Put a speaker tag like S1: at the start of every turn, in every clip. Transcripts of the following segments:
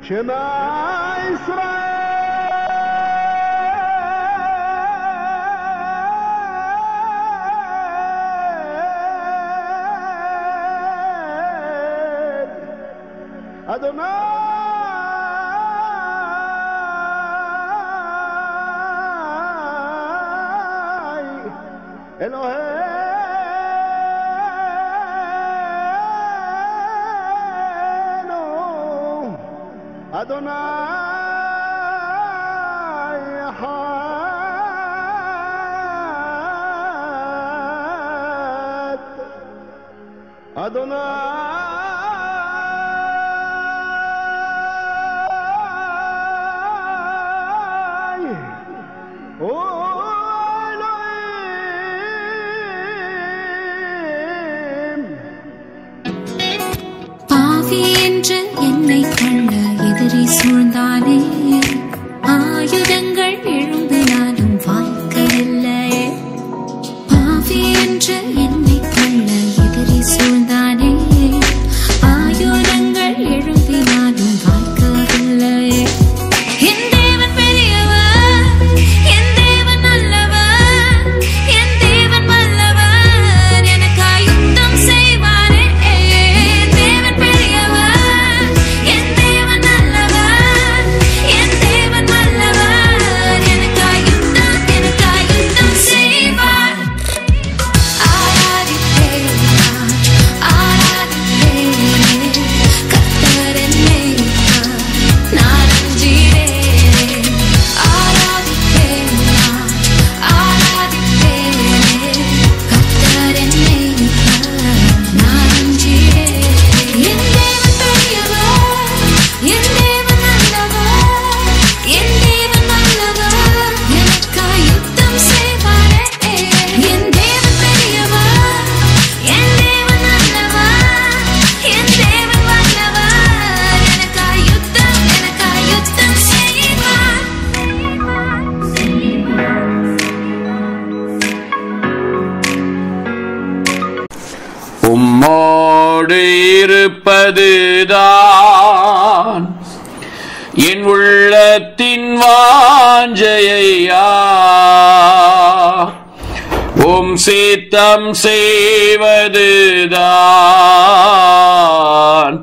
S1: Shema Israel. Adonai Eloheinu Adonai Echad Adonai
S2: என்னை கண்ட எதிரி சூழ்ந்தானே ஆயுதங்கள் எழும்பினாலும் வாய்க்கவில்லையே பாவி என்று என்னை கண்ட எதிரி சூழ்ந்தானே ஆயுதங்கள் எழும்பினாலும் வாய்க்கவில்லையே என் தேவன் பெரியவர் என் தேவன் நல்லவர் என் தேவன் வல்லவர் எனக்காய் யுத்தம் செய்வாரே தேவன் பெரியவர் என் தேவன் நல்லவர் என் தேவன் வல்லவர் எனக்காய் யுத்தம் செய்வார் ஆராதிப்பேன் கர்த்தர் என்னை நான் அஞ்சிடேன் ஆராதிப்பேன் கர்த்தர் என்னை நான் அஞ்சிடேன் என் தேவன் பெரியவர் என் தேவன் நல்லவர் என் தேவன் நல்லவர் எனக்காய் யுத்தம் செய்வாரே என் தேவன் பெரியவர் என் தேவன் நல்லவர் என் தேவன் வல்லவர் எனக்காய் யுத்தம் செய்வார்
S3: உம்மோடு இருப்பதுதான் என் உள்ளத்தின் வாஞ்சையா உம் சித்தம் செய்வதுதான்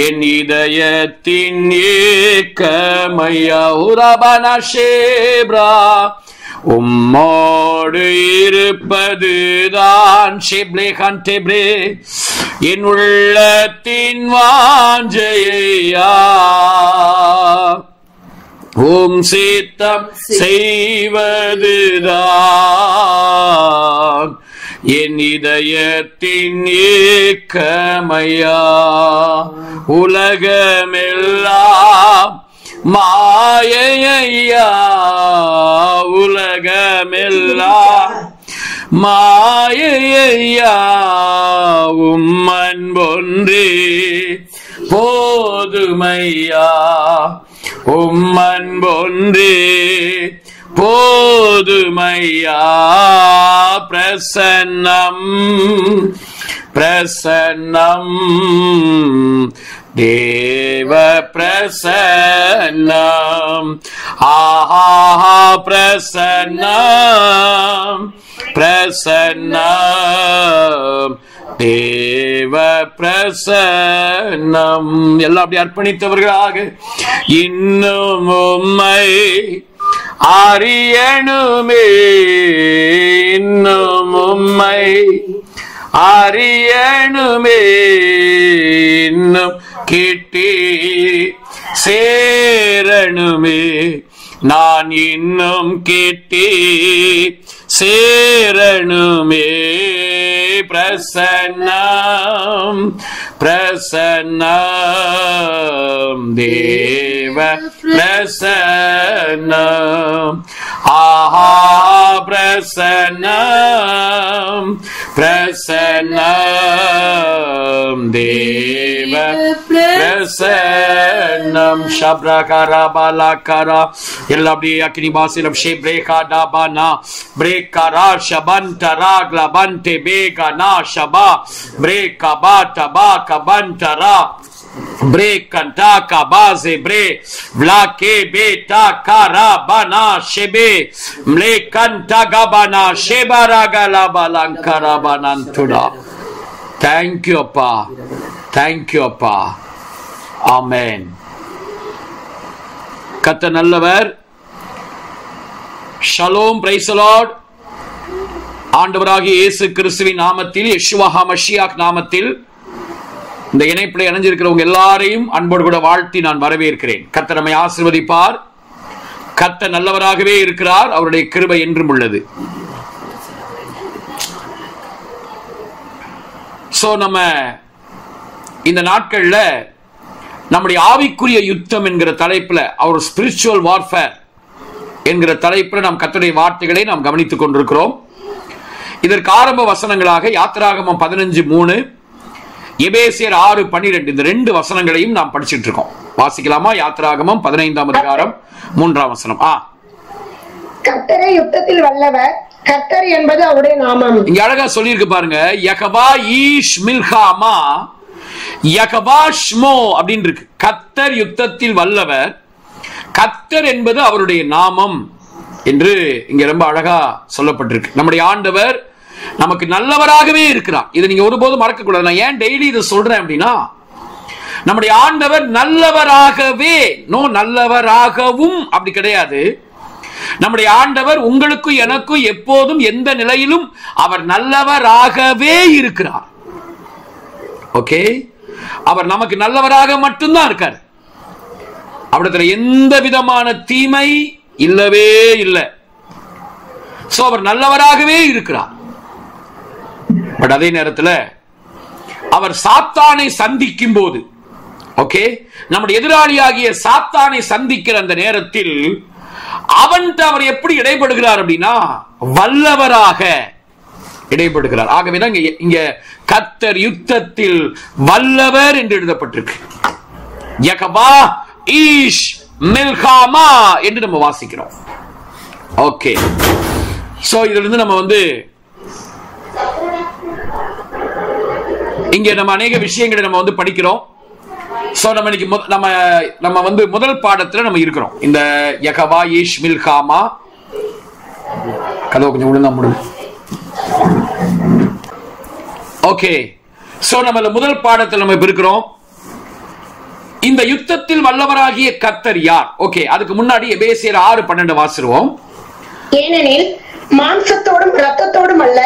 S3: என் இதயத்தின் ஏக்கமையா உரபன ஷேப்ரா உம்மோடு இருப்பதுதான் ஷேப்லேகண்டேப்ரே என் உள்ளத்தின் வாஞ்சையா உம் சித்தம் செய்வதுதான் என் இதயத்தின் ஏக்கமையா உலகமெல்லாம் மாயையா உலகமெல்லாம் மாயையா உம்மன்பொன்றே போதுமையா உம்மன்பொன்றே போதுமையா பிரசன்னம் பிரசன்னம் தேவ பிரசன்னம் ஆஹா பிரசன்னம் பிரசன்னம் தேவ பிரசன்னம் எல்லாம் அப்படி அர்ப்பணித்தவர்களாக இன்னும் உம்மை அறியணுமே இன்னும் உம்மை அறியணுமே இன்னும் கிட்டி சேரணுமே நான் இன்னும் கிட்டி சேரணுமே பிரசன்னம் பிரசன்னம் தேவ பிரசன்னம் ஆஹா பிரசன்னம் பிரசன்னம் தேவ பிரசன்னம் ஷப்ரகரபலகர எல்லாம் அப்படியே அக்னி பாசிலம் ஷேப்ரேகா டாபானா பிரேக்கரா ஷபந்தரா கிளபந்தே பேகனா ஷபா பிரேகபா டபா கபந்தரா Brekanta kabaze bre vlake beta karabana shebe mlekanta gabana shebaraga balankarabanantuda. Thank you appa, thank you appa. Amen. கர்த்தர் நல்லவர். Shalom, praise the Lord. ஆண்டவராகிய இயேசு கிறிஸ்துவின் நாமத்தில், யெஷுவா ஹமஷியாக் நாமத்தில் இந்த இணைப்பில் இணைஞ்சிருக்கிறவங்க எல்லாரையும் அன்போடு கூட வாழ்த்தி நான் வரவேற்கிறேன். கர்த்தர் நம்மை ஆசீர்வதிப்பார். கர்த்தர் நல்லவராகவே இருக்கிறார். அவருடைய கிருபை என்றும் உள்ளது. சோ நம்ம இந்த நாட்கள்ல நம்முடைய ஆவிக்குரிய யுத்தம் என்கிற தலைப்புல, அவர் ஸ்பிரிச்சுவல் வார்ஃபேர் என்கிற தலைப்புல நாம் கர்த்தருடைய வார்த்தைகளை நாம் கவனித்துக் கொண்டிருக்கிறோம். இதற்கு ஆரம்ப வசனங்களாக யாத்திராகமம் 15:3, எபேசியர் 6:12 இந்த 2 வசனங்களையும் நாம் படிச்சிட்டு இருக்கோம். வாசிக்கலாமா? யாத்திராகமம் 15ஆம் அதிகாரம் 3ஆம் வசனம்.
S4: கர்த்தரே யுத்தத்தில் வல்லவர், கர்த்தர் என்பது அவருடைய நாமம்.
S3: இங்க அழகா சொல்லியிருக்கு பாருங்க. யகபா ஈஷ் மில்காமா யகபா ஷ்மோ அப்படின்னு இருக்கு. கர்த்தர் யுத்தத்தில் வல்லவர், கர்த்தர் என்பது அவருடைய நாமம் என்று இங்க ரொம்ப அழகா சொல்லப்பட்டிருக்கு. நம்முடைய ஆண்டவர் நமக்கு நல்லவராகவே இருக்கிறார். இதை நீங்க ஒருபோதும் மறக்க கூடாது. நான் ஏன் டெய்லி இதை சொல்றேன் அப்படின்னா, நம்முடைய ஆண்டவர் நல்லவராகவே, நல்லவராகவும் அப்படி கிடையாது. நம்முடைய ஆண்டவர் உங்களுக்கும் எனக்கும் எப்போதும் எந்த நிலையிலும் அவர் நல்லவராகவே இருக்கிறார். ஓகே, அவர் நமக்கு நல்லவராக மட்டும்தான் இருக்கார். அவரிடத்துல எந்த விதமான தீமை இல்லவே இல்லை. சோ அவர் நல்லவராகவே இருக்கிறார். பட் அதே நேரத்தில் அவர் சாத்தானை சந்திக்கும் போது, ஓகே, நம்முடைய எதிராளியாகிய சாத்தானை சந்திக்கிற அந்த நேரத்தில் அவன்கிட்ட அவர் எப்படி இடைபடுகிறார் அப்படின்னா, வல்லவராக இடைபடுகிறார். ஆகவேதான் இங்க கர்த்தர் யுத்தத்தில் வல்லவர் என்று எழுதப்பட்டிருக்கு. யகபா ஈஷ் மில்காமா என்று நம்ம வாசிக்கிறோம். ஓகே, சோ இதுல இருந்து நம்ம இங்க நம்ம அநேக விஷயங்களை நம்ம படிக்கிறோம். சோ நம்ம இன்னைக்கு நம்ம முதல் பாடத்துல நம்ம இருக்கிறோம். இந்த யகபா ஈஷ் மில்காமா கதவு கொஞ்சம் ஒழுங்கா முடியும். ஓகே, சோ நம்ம முதல் பாடத்தில் நம்ம இருக்கிறோம். இந்த யுத்தத்தில் வல்லவராகிய கர்த்தர் யார்? ஓகே, அதுக்கு முன்னாடி எபேசியர் 6:12 வாசிடுவோம்.
S4: ஏனெனில் மாம்சத்தோடும் இரத்தத்தோடும் அல்ல,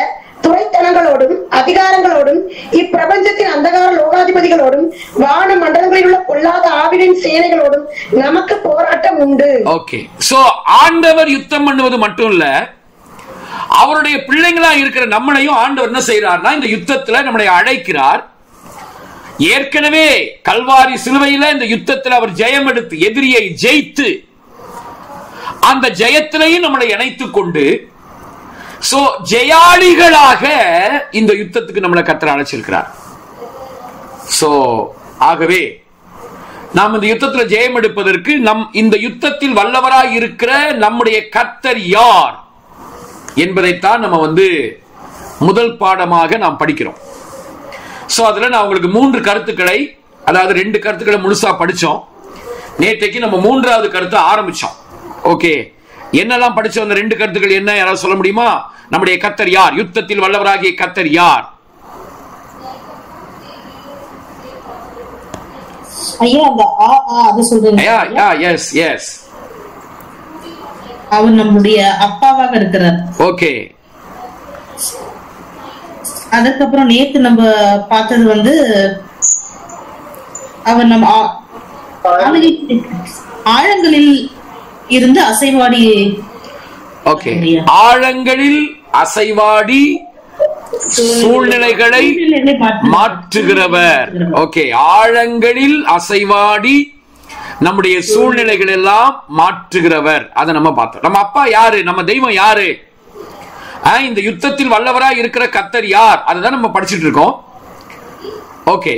S4: துரைத்தனங்களோடும் அதிகாரங்களோடும் இப்பிரபஞ்சத்தின் அந்தகார லோகாதிபதிகளோடும் வான மண்டலங்களில் உள்ள பொல்லாத ஆவியின் சேனைகளோடும் நமக்கு போராட்டம் உண்டு.
S3: ஓகே, சோ ஆண்டவர் யுத்தம் பண்ணுவது மட்டும் இல்ல, அவருடைய பிள்ளைங்களா இருக்கிற நம்மளையும் ஆண்டவர் என்ன செய்யறார்னா, இந்த யுத்தத்துல நம்மளை அழைக்கிறார். ஏற்கனவே கல்வாரி சிலுவையில இந்த யுத்தத்தில் அவர் ஜெயம் எடுத்து, எதிரியை ஜெயித்து, அந்த ஜெயத்திலையும் நம்மளை இணைத்துக் கொண்டு, சோ ஜெயாளிகளாக இந்த யுத்தத்துக்கு நம்மளை கர்த்தர் அழைச்சிருக்கிறார். சோ ஆகவே நாம் இந்த யுத்தத்தில் ஜெயம் எடுப்பதற்கு இந்த யுத்தத்தில் வல்லவராய் இருக்கிற நம்முடைய கர்த்தர் யார் என்பதைத்தான் நம்ம முதல் பாடமாக நாம் படிக்கிறோம். சோ அதுல நான் உங்களுக்கு 3 கருத்துக்களை, அதாவது 2 கருத்துக்களை முழுசா படிச்சோம். நேற்றைக்கு நம்ம 3வது கருத்தை ஆரம்பிச்சோம். ஓகே, என்னெல்லாம் படிச்சோம்? அந்த 2 கருத்துக்கள் என்ன, யாராவது சொல்ல முடியுமா? நம்முடைய கர்த்தர் யார்? யுத்தத்தில் வல்லவராகிய கர்த்தர் யார்?
S5: ஐயா, அது சொல்றீங்க.
S3: எஸ் எஸ்,
S5: அவர் நம்முடைய அப்பாவாக இருக்கிறார்.
S3: ஓகே,
S5: அதுக்கப்புறம் நேத்து நம்ம பார்த்தது அவர் நம்ம ஆழங்களில் இருந்து அசைவாடி.
S3: ஓகே, ஆழங்களில் அசைவாடி சூழ்நிலைகளை மாற்றுகிறவர். ஓகே, ஆழங்களில் அசைவாடி நம்முடைய சூழ்நிலைகள் எல்லாம் மாற்றுகிறவர். அதை நம்ம பார்த்தோம். நம்ம அப்பா யாரு? நம்ம தெய்வம் யாரு? இந்த யுத்தத்தில் வல்லவராய் இருக்கிற கர்த்தர் யார்? அதுதான் நம்ம படிச்சுட்டு இருக்கோம். ஓகே,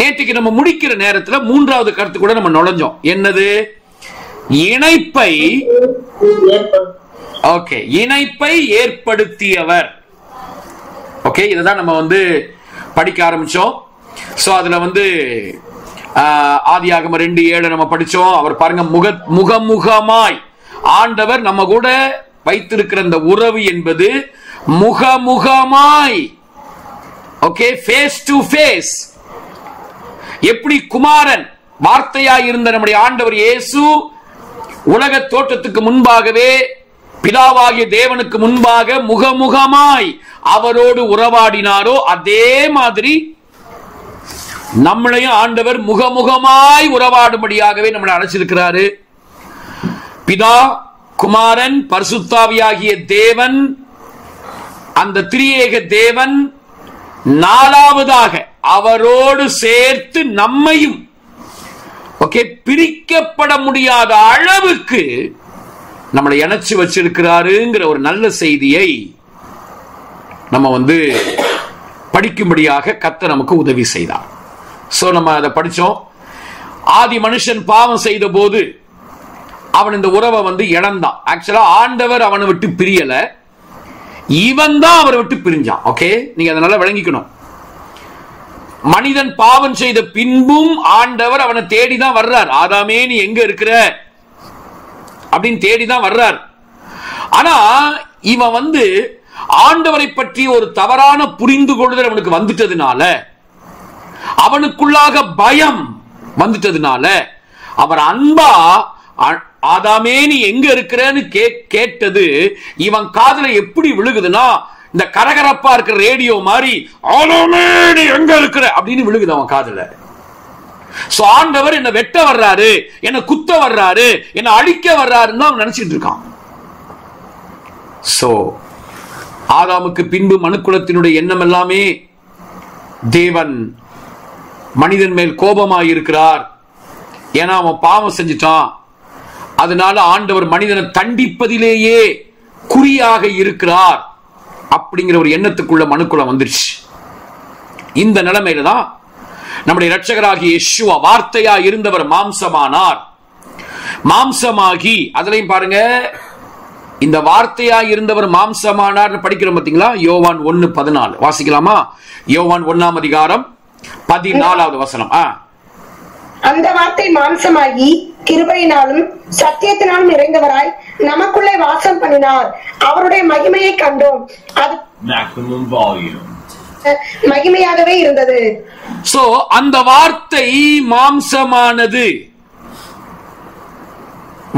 S3: நேற்றுக்கு நம்ம முடிக்கிற நேரத்துல 3வது கருத்து கூட நம்ம நுழைஞ்சோம். என்னது? இணைப்பை, ஓகே, இணைப்பை ஏற்படுத்தியவர். ஓகே, இதுதான் நம்ம படிக்க ஆரம்பிச்சோம். சோ அதுல ஆதியாகமம் 2:7 நம்ம படிச்சோம். அவர் பாருங்க முகமுகமாய் ஆண்டவர் நம்ம கூட வைத்திருக்கிற இந்த உறவு என்பது முகமுகமாய், ஓகே, ஃபேஸ் டு ஃபேஸ். எப்படி குமாரன் வார்த்தையாய் இருந்த நம்முடைய ஆண்டவர் இயேசு உலக தோற்றத்துக்கு முன்பாகவே பிதாவாகிய தேவனுக்கு முன்பாக முகமுகமாய் அவரோடு உறவாடினாரோ அதே மாதிரி நம்மளையும் ஆண்டவர் முகமுகமாய் உறவாடும்படியாகவே நம்மளை அழைச்சிருக்கிறாரு. பிதா, குமாரன், பரிசுத்தாவியாகிய தேவன், அந்த திரியேக தேவன் நாலாவதாக அவரோடு சேர்த்து நம்மையும், ஓகே, பிரிக்கப்பட முடியாத அளவுக்கு நம்மளை இணைச்சு வச்சிருக்கிறாருங்கிற ஒரு நல்ல செய்தியை நம்ம படிக்கும்படியாக கர்த்தர் நமக்கு உதவி செய்தார். சோ நம்ம அதை படிச்சோம். ஆதி மனுஷன் பாவம் செய்த போது அவன் இந்த உறவை இழந்தான். ஆக்சுவலா ஆண்டவர் அவனை விட்டு பிரியல, இவன் தான் அவரை விட்டு பிரிஞ்சான். ஓகே, நீங்க அதனால விளங்கிக்கணும். மனிதன் பாவம் செய்த பின்பும் ஆண்டவர் அவனை தேடிதான் வர்றார். ஆதாமே நீ எங்க இருக்கிற அப்படின்னு தேடிதான் வர்றார். ஆனா இவன் ஆண்டவரை பற்றி ஒரு தவறான புரிந்து கொள்ளுதல் அவனுக்கு வந்துட்டதுனால, அவனுக்குள்ளாக பயம் வந்துட்டதுனால, அவர் அன்பா ஆதாமே நீ எங்க இருக்கிறன்னு கேட்டது இவன் காதுல எப்படி விழுகுதுன்னா, இந்த கரகரப்பா இருக்கிற ரேடியோ மாதிரி ஆதாமே நீ எங்க இருக்கிற அப்படின்னு விழுகுது அவன் காதுல. சோ ஆண்டவர் என்ன வெட்ட வர்றாரு, என்ன குத்த வர்றாரு, என்ன அழிக்க வர்றாருன்னு அவன் நினைச்சிட்டு இருக்கான். சோ ஆதாமுக்கு பின்பு மனுக்குலத்தினுடைய எண்ணம் எல்லாமே தேவன் மனிதன் மேல் கோபமாய் இருக்கிறார், ஏன்னா அவன் பாவம் செஞ்சிட்டான், அதனால ஆண்டவர் மனிதனை தண்டிப்பதிலேயே குறியாக இருக்கிறார் அப்படிங்கிற ஒரு எண்ணத்துக்குள்ள மனுக்குலம் வந்துருச்சு. இந்த நிலைமையில தான் நம்முடைய இரட்சகராகிய யெஷுவா வார்த்தையா இருந்தவர் மாம்சமானார். மாம்சமாகி, அதுலயும் பாருங்க, இந்த வார்த்தையா இருந்தவர் மாம்சமானார் படிக்கிறோம் பாத்தீங்களா? யோவான் 1:14 வாசிக்கலாமா? யோவான் 1ஆம் அதிகாரம் 14வது வசனம்.
S4: அந்த வார்த்தை மாம்சமாகி கிருபையினாலும் சத்தியத்தினாலும் நிறைந்தவராய் நமக்குள்ளே வாசம் பண்ணினார். அவருடைய மகிமையை கண்டோம், அது
S6: maximum volume
S4: மகிமையாகவே இருந்தது.
S3: சோ அந்த வார்த்தை மாம்சமானது,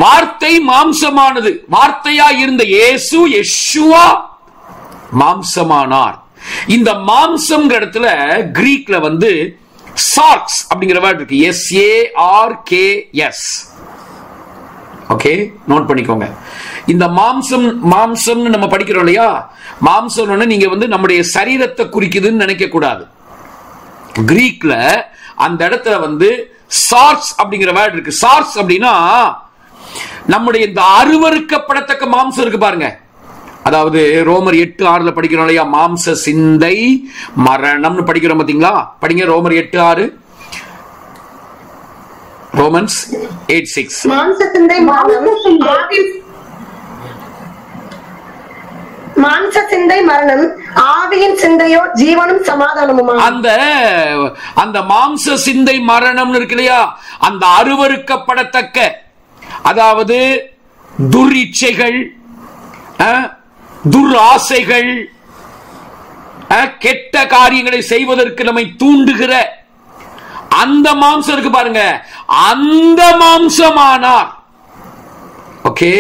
S3: வார்த்தை மாம்சமானது, வார்த்தையா இருந்த இயேசு யெஷுவா மாம்சமானார். இந்த மாம்சம் இடத்துல கிரீக்ல சார்க்ஸ் அப்படிங்கிற வேர்ட் இருக்கு. SARKS. ஓகே, நோட் பண்ணிக்கோங்க. இந்த மாம்சம் நம்ம படிக்கிறோம் இல்லையா? மாம்சம் நீங்க நம்முடைய சரீரத்தை குறிக்குதுன்னு நினைக்க கூடாது. கிரீக்ல அந்த இடத்துல சார்க்ஸ் அப்படிங்கிற வேர்ட் இருக்கு. சார்க்ஸ் அப்படின்னா நம்முடைய இந்த அருவருக்கப்படத்தக்க மாம்சம் இருக்கு பாருங்க. அதாவது ரோமர் 8:6 படிக்கிறோம் இல்லையா? மாம்ச சிந்தை மரணம்னு படிக்கிறோம் பாத்தீங்களா? படிங்க ரோமர் 8:6. ரோமன்ஸ் 8:6.
S4: மாம்ச சிந்தை மரணம், ஆவியின் சிந்தையோ ஜீவனும் சமாதானமுமா.
S3: அந்த மாம்ச சிந்தை மரணம் இருக்கு இல்லையா? அந்த அருவருக்கப்படத்தக்க, அதாவது துரிச்சைகள், துராசைகள், கெட்ட காரியங்களை செய்வதற்கு நம்மை தூண்டுகிற அந்த மாம்சம் இருக்கு பாருங்க, அந்த மாம்சமானார். ஓகே,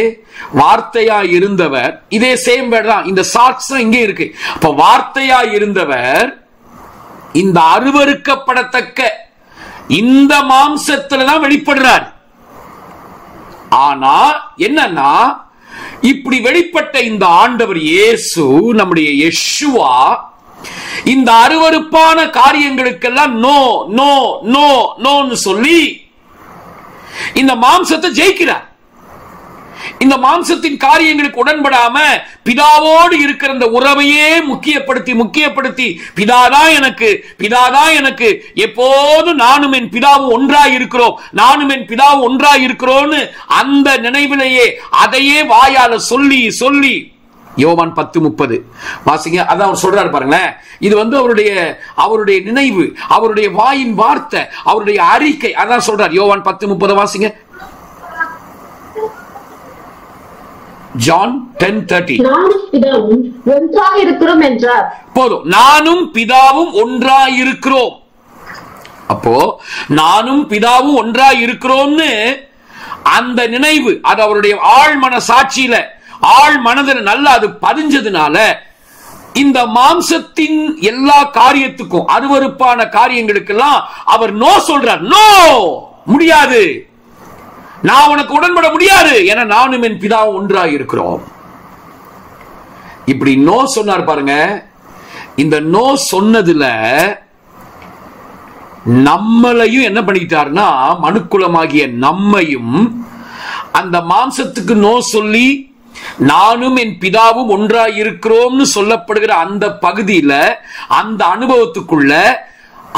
S3: வார்த்தையா இருந்தவர், இதே சேம் வேர்ட் தான், இந்த சாட்சம் இங்கே இருக்கு. அப்ப வார்த்தையா இருந்தவர் இந்த அருவருக்கப்படத்தக்க இந்த மாம்சத்துல தான் வெளிப்படுறார். ஆனா என்னன்னா, இப்படி வெளிப்பட்ட இந்த ஆண்டவர் இயேசு, நம்முடைய யெஷுவா, இந்த அருவருப்பான காரியங்களுக்கெல்லாம் நோ நோ நோ நோன்னு சொல்லி இந்த மாம்சத்தை ஜெயிக்கிறார். இந்த மாம்சத்தின் காரியங்களுக்கு உடன்படாம பிதாவோடு இருக்கிற இந்த உறவையே முக்கியப்படுத்தி பிதாதான் எனக்கு எப்போதும் நானும் என் பிதாவும் ஒன்றாய் இருக்கிறோம், அந்த நினைவிலேயே அதையே வாயால சொல்லி யோவான் 10:30 வாசிங்க. அதான் அவர் சொல்றாரு பாருங்களேன். இது வந்து அவருடைய நினைவு, அவருடைய வாயின் வார்த்தை, அவருடைய அறிக்கை. அதான் சொல்றார். யோவான் 10:30 வாசிங்க. ஜான் 10:30.
S7: நானும் பிதாவும் ஒன்றாக இருக்கிறோம் என்றார்.
S3: போதும். நானும் பிதாவும் ஒன்றாய் இருக்கிறோம். அப்போ நானும் பிதாவும் ஒன்றாய் இருக்கிறோம்னு அந்த நினைவு, அது அவருடைய ஆழ் மன சாட்சியில, ஆழ் மனதில் நல்லா அது பதிஞ்சதுனால இந்த மாம்சத்தின் எல்லா காரியத்துக்கும், அருவருப்பான காரியங்களுக்கெல்லாம் அவர் நோ சொல்றார். நோ, முடியாது, நான் உனக்கு உடன்பட முடியாது, என நானும் என் பிதாவும் ஒன்றாய் இருக்கிறோம். இப்படி நோ சொன்னார் பாருங்க. இந்த நோ சொன்னதுல நம்மளையும் என்ன பண்ணிட்டார்னா, மனுக்குலமாகிய நம்மையும் அந்த மாம்சத்துக்கு நோ சொல்லி நானும் என் பிதாவும் ஒன்றாய் இருக்கிறோம்னு சொல்லப்படுகிற அந்த பகுதியில, அந்த அனுபவத்துக்குள்ள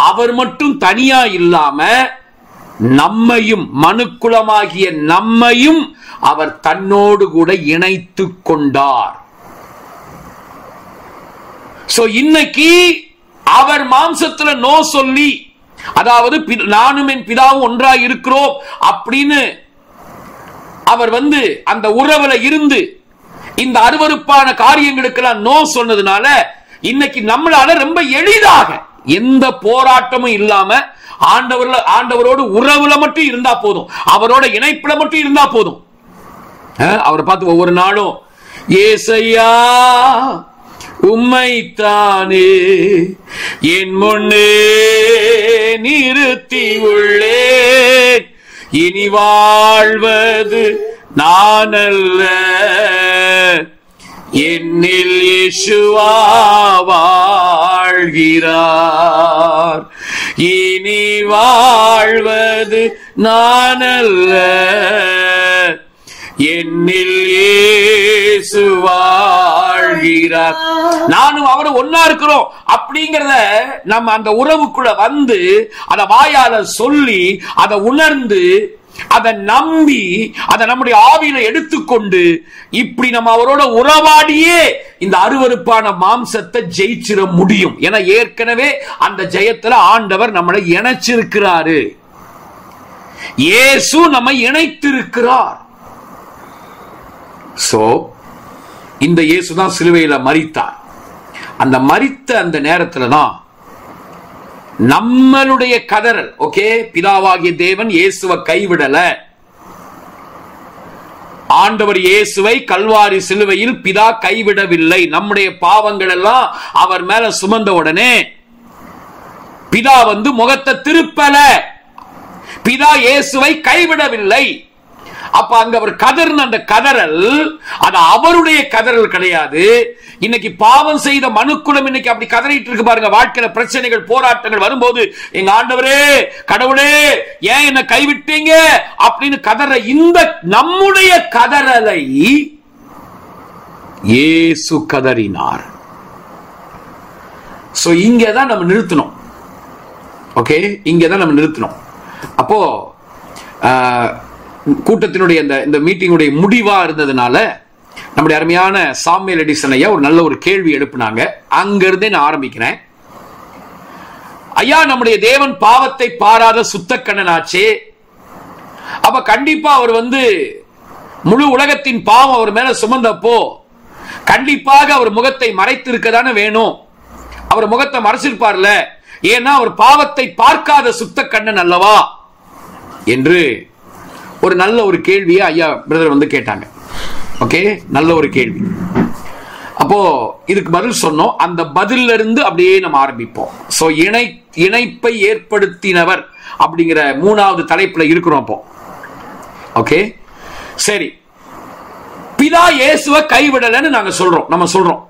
S3: அவர் மட்டும் தனியா இல்லாம நம்மையும், மனுக்குலமாகிய நம்மையும் அவர் தன்னோடு கூட இணைத்து கொண்டார். சோ இன்னைக்கு அவர் மாம்சத்துல நோ சொல்லி, அதாவது நானும் என் பிதாவும் ஒன்றாய் இருக்கிறோம் அப்படின்னு அவர் வந்து அந்த உறவுல இருந்து இந்த அருவருப்பான காரியங்களுக்கெல்லாம் நோ சொன்னதுனால இன்னைக்கு நம்மளால ரொம்ப எளிதாக, எந்த போராட்டமும் இல்லாம ஆண்டவரோடு உறவுல மட்டும் இருந்தா போதும், அவரோட இணைப்புல மட்டும் இருந்தா போதும். அவரை பார்த்து ஒவ்வொரு நாளும் ஏசையா உம்மைத்தானே என் முன்னே நிறுத்தி உள்ளேன், இனி வாழ்வது நான் அல்ல, என்னில் இயேசுவா வாழ்கிறார், இனி வாழ்வது நான் அல்ல, என்னில் இயேசு வாழ்கிறார். நானும் அவரும் ஒன்னா இருக்கிறோம் அப்படிங்கறத நம்ம அந்த உறவுக்குள்ள வந்து அத வாயால சொல்லி, அதை உணர்ந்து, அதை நம்பி, அதை நம்முடைய ஆவியில எடுத்துக்கொண்டு இப்படி நம்ம அவரோட உறவாடியே இந்த அருவருப்பான மாம்சத்தை ஜெயிச்சிட முடியும். ஏன்னா ஏற்கனவே அந்த ஜெயத்துல ஆண்டவர் நம்மளை இணைச்சிருக்கிறாரு. இயேசு நம்மை இணைத்திருக்கிறார். சோ இந்த இயேசுதான் சிலுவையில மரித்தார். அந்த மரித்த அந்த நேரத்துல தான் நம்மளுடைய கதறல், ஓகே, பிதாவாகிய தேவன் இயேசுவை கைவிடல. ஆண்டவர் இயேசுவை கல்வாரி சிலுவையில் பிதா கைவிடவில்லை. நம்முடைய பாவங்கள் எல்லாம் அவர் மேல சுமந்த உடனே பிதா வந்து முகத்தை திருப்பல. பிதா இயேசுவை கைவிடவில்லை. அப்ப அங்க அவர் கதறின அந்த கதறல், அது அவருடைய கதறல் கிடையாது. இன்னைக்கு பாவம் செய்த மனுக்குலம் இன்னைக்கு அப்படி கதறிட்டு இருக்கு பாருங்க. வாழ்க்கையில பிரச்சனைகள், போராட்டங்கள் வரும்போது, எங்க ஆண்டவரே, கடவுளே, ஏன் என்ன கைவிட்டீங்க அப்படின்னு கதற இந்த நம்முடைய கதறலை இயேசு கதறினார். சோ இங்கதான் நம்ம நிறுத்தணும். ஓகே, இங்கதான் நம்ம நிறுத்தணும். அப்போ கூட்டத்தினுடைய இந்த மீட்டிங்குடைய முடிவா இருந்ததுனால நம்முடைய அருமையான சாமுவேல் எடிசன் ஐயா ஒரு நல்ல ஒரு கேள்வி எழுப்பினாங்க. அங்கிருந்தே நான் ஆரம்பிக்கிறேன். ஐயா, நம்முடைய தேவன் பாவத்தை பாராத சுத்தக்கண்ணனாச்சே, அப்ப கண்டிப்பா அவர் வந்து முழு உலகத்தின் பாவம் அவர் மேல சுமந்தப்போ கண்டிப்பாக அவர் முகத்தை மறைத்திருக்கதானே வேணும். அவர் முகத்தை மறைச்சிருப்பார்ல, ஏன்னா அவர் பாவத்தை பார்க்காத சுத்த கண்ணன் அல்லவா என்று ஒரு நல்ல ஒரு கேள்வியை ஐயா பிரதர் வந்து கேட்டாங்க. ஓகே, நல்ல ஒரு கேள்வி. அப்போ இதுக்கு பதில் சொன்னோம். அந்த பதில இருந்து அப்படியே நம்ம ஆரம்பிப்போம். சோ இணைப்பை ஏற்படுத்தினவர் அப்படிங்கிற 3வது தலைப்புல இருக்கிறோம் அப்போ. ஓகே, சரி. பிதா இயேசுவை கைவிடலன்னு நாங்க சொல்றோம். நம்ம சொல்றோம்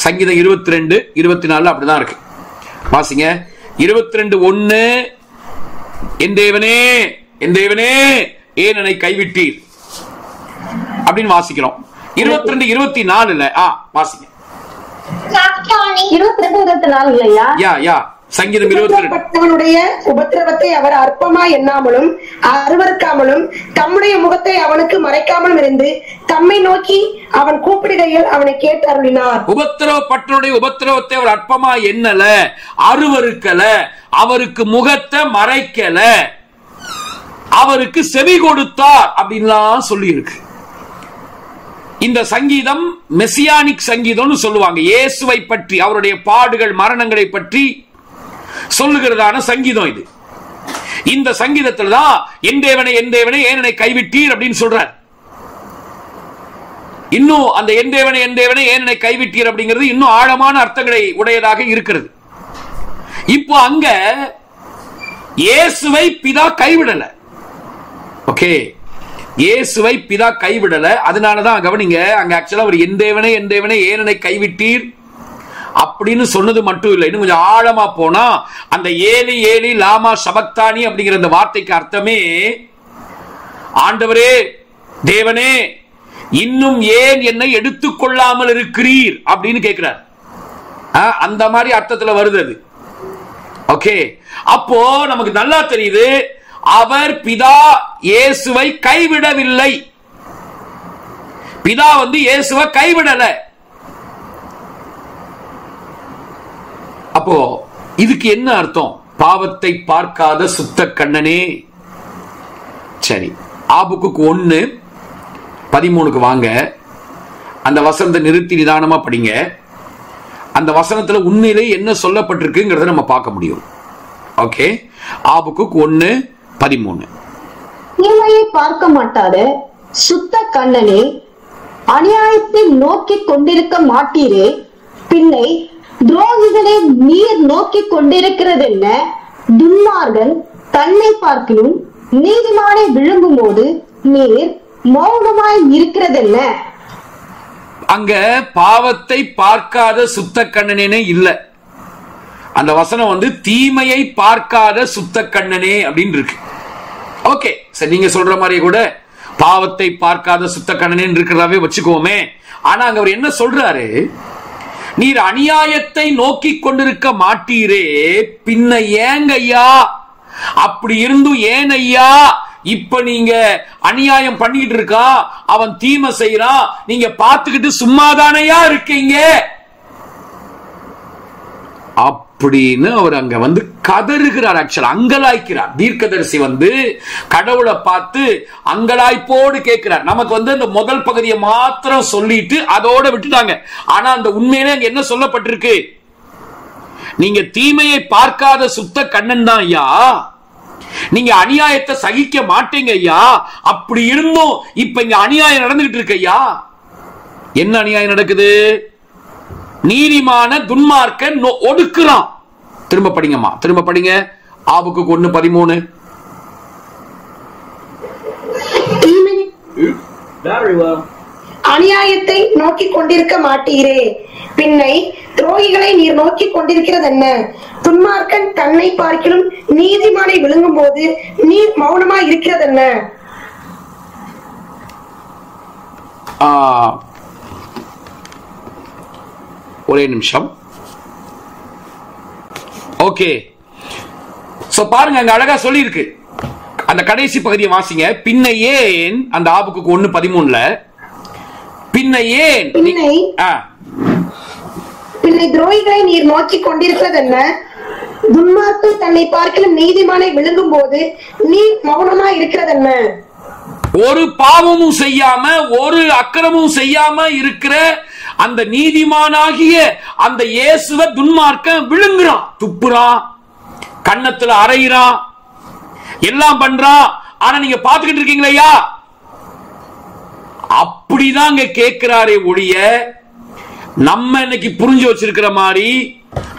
S3: சங்கீதம் 22:24 அப்படிதான் இருக்கு. வாசிங்க. 22:1, என் தேவனே, என் தேவனே, ஏன் என்னை கைவிட்டீர் அப்படின்னு வாசிக்கிறோம். 22:24 வாசிங்க.
S7: 22:24 இல்லையா?
S3: யா யா சங்கீதம் 22.
S4: உபத்திரவத்தை அவர் அற்பமா எண்ணாமலும் அருவருக்காமலும் தம்முடைய முகத்தை அவனுக்கு மறைக்காமலும் இருந்து தம்மை நோக்கி அவன் கூப்பிடுகையில் அவனை கேட்டு அருளினார்.
S3: உபத்திரவப்பட்டவனுடைய உபத்திரவத்தை அவர் அற்பமா எண்ணல, அருவருக்கல, அவருக்கு முகத்தை மறைக்கல, அவருக்கு செவி கொடுத்தார் அப்படின்லாம் சொல்லி இருக்கு. இந்த சங்கீதம் மெசியானிக் சங்கீதம்னு சொல்லுவாங்க. இயேசுவை பற்றி, அவருடைய பாடுகள் மரணங்களை பற்றி சொல்லுகிறதான சங்கீதம் இது. இந்த சங்கீதத்தில் தான் என் தேவனே என் தேவனே ஏன் என்னை கைவிட்டீர் அப்படின்னு சொல்றார். இன்னும் அந்த என் தேவனே என் தேவனே ஏன் என்னை கைவிட்டீர் அப்படிங்கிறது இன்னும் ஆழமான அர்த்தங்களை உடையதாக இருக்கிறது. இப்போ அங்க இயேசுவை பிதா கைவிடல. ஓகே, இயேசுவை பிதா கைவிடல. அதனாலதான் கவனிங்க, அங்க ஆக்சுவலா அவர் என் தேவனே ஏன் என்னை கைவிட்டீர் அப்படின்னு சொன்னது மட்டும் இல்லை. இன்னும் கொஞ்சம் ஆழமா போனா அந்த ஏலி ஏலி லாமா சபக்தானி அப்படிங்கிற அந்த வார்த்தைக்கு அர்த்தமே ஆண்டவரே தேவனே இன்னும் ஏன் என்னை எடுத்துக்கொள்ளாமல் இருக்கிறீர் அப்படின்னு கேட்கிறார். அந்த மாதிரி அர்த்தத்துல வருது அது. ஓகே, அப்போ நமக்கு நல்லா தெரியுது அவர் பிதா இயேசுவை கைவிடவில்லை. பிதா இயேசுவை கைவிடல. அப்போ இதுக்கு என்ன அர்த்தம்? பாவத்தை பார்க்காத சுத்த கண்ணனே. சரி, ஆபுக்குக்கு 1:13 வாங்க. அந்த வசனத்தை நிறுத்தி நிதானமா படிங்க. அந்த வசனத்துல உண்மையிலே என்ன சொல்லப்பட்டிருக்குங்கிறத நம்ம பார்க்க முடியும். ஓகே, ஆபுக்குக்கு 1:13.
S7: தீமையை பார்க்க மாட்டாத சுத்த கண்ணனே, அநியாயத்தை நோக்கி கொண்டிருக்க மாட்டீரே, பின்னை துரோகிகளை நீர் நோக்கி கொண்டிருக்கிறது என்ன? துன்மார்கன் தன்னை பார்க்கிலும் நீதிமானை விழுங்கும் போது நீர் மௌனமாய் இருக்கிறது என்ன?
S3: அங்க பாவத்தை பார்க்காத சுத்த கண்ணனே இல்ல. அந்த வசனம் தீமையை பார்க்காத சுத்த கண்ணனே அப்படின்னு இருக்கு. ஓகே, சரி, நீங்க சொல்ற மாதிரி கூட பாவத்தை பார்க்காத சுத்த கண்ணனே இருக்கிறதாவே வச்சுக்கோமே. ஆனா அங்க அவர் என்ன சொல்றாரு? நீர் அநியாயத்தை நோக்கி கொண்டிருக்க மாட்டீரே, பின்ன ஏங்க ஐயா? அப்படி இருந்தும் ஏன் ஐயா இப்ப நீங்க அநியாயம் பண்ணிட்டு இருக்கா, அவன் தீமை செய்யறான், நீங்க பார்த்துக்கிட்டு சும்மாதானையா இருக்கீங்க அப்படின்னு அவர் அங்க கதறுகிறார். ஆக்சுவலா அங்கலாய்க்கிறார். தீர்க்கதரிசி கடவுளை பார்த்து அங்கலாய்ப்போடு கேட்கிறார். நமக்கு இந்த முதல் பகுதியை மாத்திரம் சொல்லிட்டு அதோட விட்டுட்டாங்க. ஆனா அந்த உண்மையிலே அங்க என்ன சொல்லப்பட்டிருக்கு? நீங்க தீமையை பார்க்காத சுத்த கண்ணன் தான் ஐயா, நீங்க அநியாயத்தை சகிக்க மாட்டீங்க ஐயா. அப்படி இருந்தும் இப்ப இங்க அநியாயம் நடந்துகிட்டு இருக்கு ஐயா. என்ன அநியாயம் நடக்குது? நீதிமான துன்மார்க்கன் ஒடுக்குறான். திரும்ப படிங்கம்மா, திரும்ப படிங்க. ஆபுக்குக்கு 1:13.
S4: அநியாயத்தை நோக்கி கொண்டிருக்க மாட்டீரே, பின்னை துரோகிகளை நீர் நோக்கி கொண்டிருக்கிறது என்ன? துன்மார்க்கன் தன்னை பார்க்கிலும் நீதிமானை விழுங்கும் போது நீர் மௌனமாய் இருக்கிறது என்ன?
S3: ஒரே நிமிஷம். ஓகே, சோ பாருங்க, அங்க அழகா சொல்லி இருக்கு. அந்த கடைசி பகுதியை வாசிங்க. பின்ன ஏன், அந்த ஆபுக்குக்கு 1:13 பின்ன ஏன்
S4: பின்னை துரோகிகளை நீர் நோக்கி கொண்டிருக்கிறது என்ன? துன்மார்க்கன் தன்னை பார்க்கிலும் நீதிமானை விழுங்கும் போது நீர் மௌனமா இருக்கிறது என்ன?
S3: ஒரு பாவமும் செய்யாம ஒரு அக்கிரமும் செய்யாம இருக்கிற அந்த நீதிமானாகிய அந்த இயேசுவை துன்மார்க்கன் விழுங்குறான், துப்புறான், கன்னத்துல அறையிறான், எல்லாம் பண்றான். ஆனா நீங்க பாத்துக்கிட்டு இருக்கீங்களா? அப்படிதான் கேட்கிறாரே ஒழிய நம்ம இன்னைக்கு புரிஞ்சு வச்சிருக்கிற மாதிரி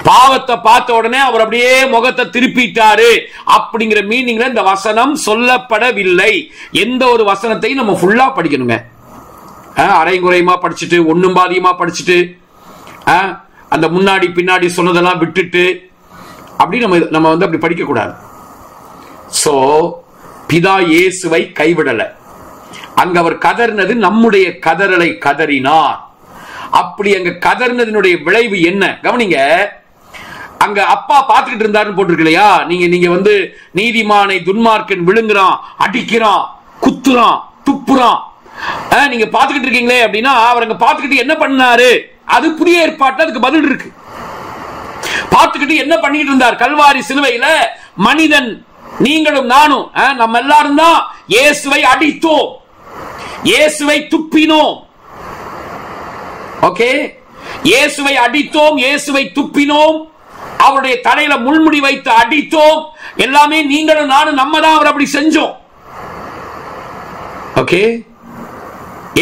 S3: பாவத்தை பார்த்த உடனே அவர் அப்படியே முகத்தை திருப்பிட்டாரு அப்படிங்கிற மீனிங்ல இந்த வசனம் சொல்லப்படவில்லை. எந்த ஒரு வசனத்தையும் நம்ம ஃபுல்லா படிக்கணுங்க. அரைங்குறையுமா படிச்சுட்டு ஒண்ணும் பாதியமா படிச்சுட்டு அந்த முன்னாடி பின்னாடி சொன்னதெல்லாம் விட்டுட்டு அப்படி நம்ம அப்படி படிக்க கூடாது. சோ பிதா இயேசுவை கைவிடல. அங்க அவர் கதறினது நம்முடைய கதறலை கதறினார். அப்படி அங்க கதறினதனுடைய விளைவு என்ன கவனிங்க. அங்க அப்பா பார்த்துக்கிட்டு இருந்தாருன்னு போட்டிருக்கு இல்லையா? நீங்க வந்து நீதிமானை துன்மார்க்கன் விழுங்குறான், அடிக்கிறான், குத்துறான், துப்புறான், நீங்க பார்த்துக்கிட்டு இருக்கீங்களே அப்படின்னா அவர் அங்க பார்த்துக்கிட்டு என்ன பண்ணாரு? அது புதிய ஏற்பாட்டுல அதுக்கு பதில் இருக்கு. பார்த்துக்கிட்டு என்ன பண்ணிட்டு இருந்தார்? கல்வாரி சிலுவையில மனிதன், நீங்களும் நானும், நம்ம எல்லாரும் தான் இயேசுவை அடித்தோம், இயேசுவை துப்பினோம். ஓகே, இயேசுவை அடித்தோம், இயேசுவை துப்பினோம், அவருடைய தலையில முள்முடி வைத்து அடித்தோம். எல்லாமே நீங்களும் நானும் நம்ம தான் அவர் அப்படி செஞ்சோம். ஓகே,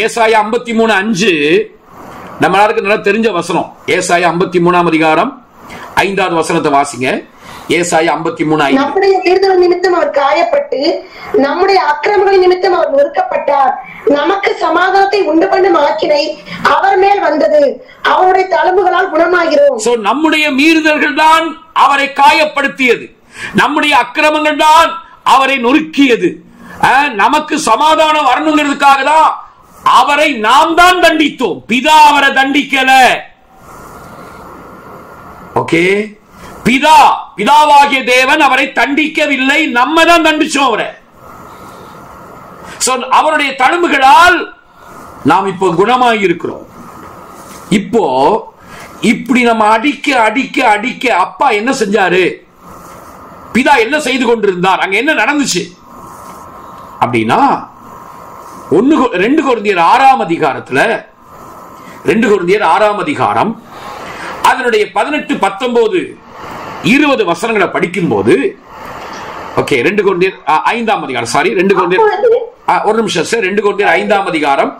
S3: ஏசாயா 53:5 நம்ம எல்லாருக்கும் நல்லா தெரிஞ்ச வசனம். ஏசாயா 53ஆம் அதிகாரம் 5வது வசனத்தை வாசிங்க. ஏசாயா 53:5.
S4: நம்முடைய மீறுதல் நிமித்தம் அவர் காயப்பட்டு நம்முடைய அக்கிரமங்களின் நிமித்தம் அவர் நொறுக்கப்பட்டார். நமக்கு சமாதானத்தை உண்டு பண்ணும் ஆக்கினை அவர் மேல் வந்தது, அவருடைய தழும்புகளால் குணமாகிறோம். சோ
S3: நம்முடைய மீறுதல்கள் தான் அவரை காயப்படுத்தியது, நம்முடைய அக்கிரமங்கள் தான் அவரை நொறுக்கியது. நமக்கு சமாதானம் வரணுங்கிறதுக்காக தான் அவரை நாம் தான் தண்டித்தோம், பிதா அவரை தண்டிக்கல. ஓகே, பிதாவாகிய தேவன் அவரை தண்டிக்கவில்லை, நம்ம தான் தண்டிச்சோம் அவரை. அவருடைய தழும்புகளால் நாம் இப்போ குணமாகி இருக்கிறோம். இப்போ இப்படி நம்ம அடிக்க அடிக்க அடிக்க அப்பா என்ன செஞ்சாரு? பிதா என்ன செய்து கொண்டிருந்தார்? அங்க என்ன நடந்துச்சு அப்படின்னா 2 கொரிந்தியர் 6ஆம் அதிகாரத்துல 2 கொரிந்தியர் 6ஆம் அதிகாரம் அதனுடைய 18, 19, 20 வசனங்களை படிக்கும் போது, ஓகே, 2 கொரிந்தியர் 5ஆம் அதிகாரம், சாரி 2 கொரிந்தியர், ஒரு நிமிஷம் சார், 2 கொரிந்தியர் 5ஆம் அதிகாரம்,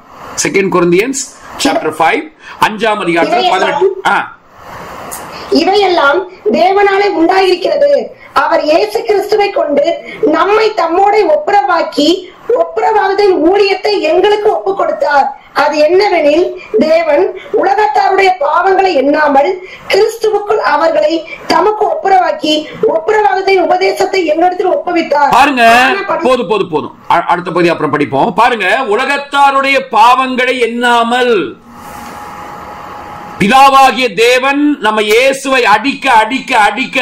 S3: 2 Corinthians chapter 5 5ஆம் அதிகாரத்துல 18.
S4: இவையெல்லாம் தேவனாலே உண்டாயிருக்கிறது. அவர் இயேசு கிறிஸ்துவை கொண்டு நம்மை தம்மோட ஒப்புரவாகுதலின் ஊழியத்தை எங்களுக்கு ஒப்பு கொடுத்தார். அது என்னவெனில், தேவன் உலகத்தாருடைய பாவங்களை எண்ணாமல் கிறிஸ்துவுக்குள் அவர்களை தமக்கு ஒப்புரவாகுதலின் உபதேசத்தை எங்களிடத்தில் ஒப்புவித்தார்.
S3: பாருங்க, போதும் அடுத்த பகுதி அப்புறம் படிப்போம். பாருங்க, உலகத்தாருடைய பாவங்களை எண்ணாமல் பிதாவாகிய தேவன் நம்ம இயேசுவை அடிக்க அடிக்க அடிக்க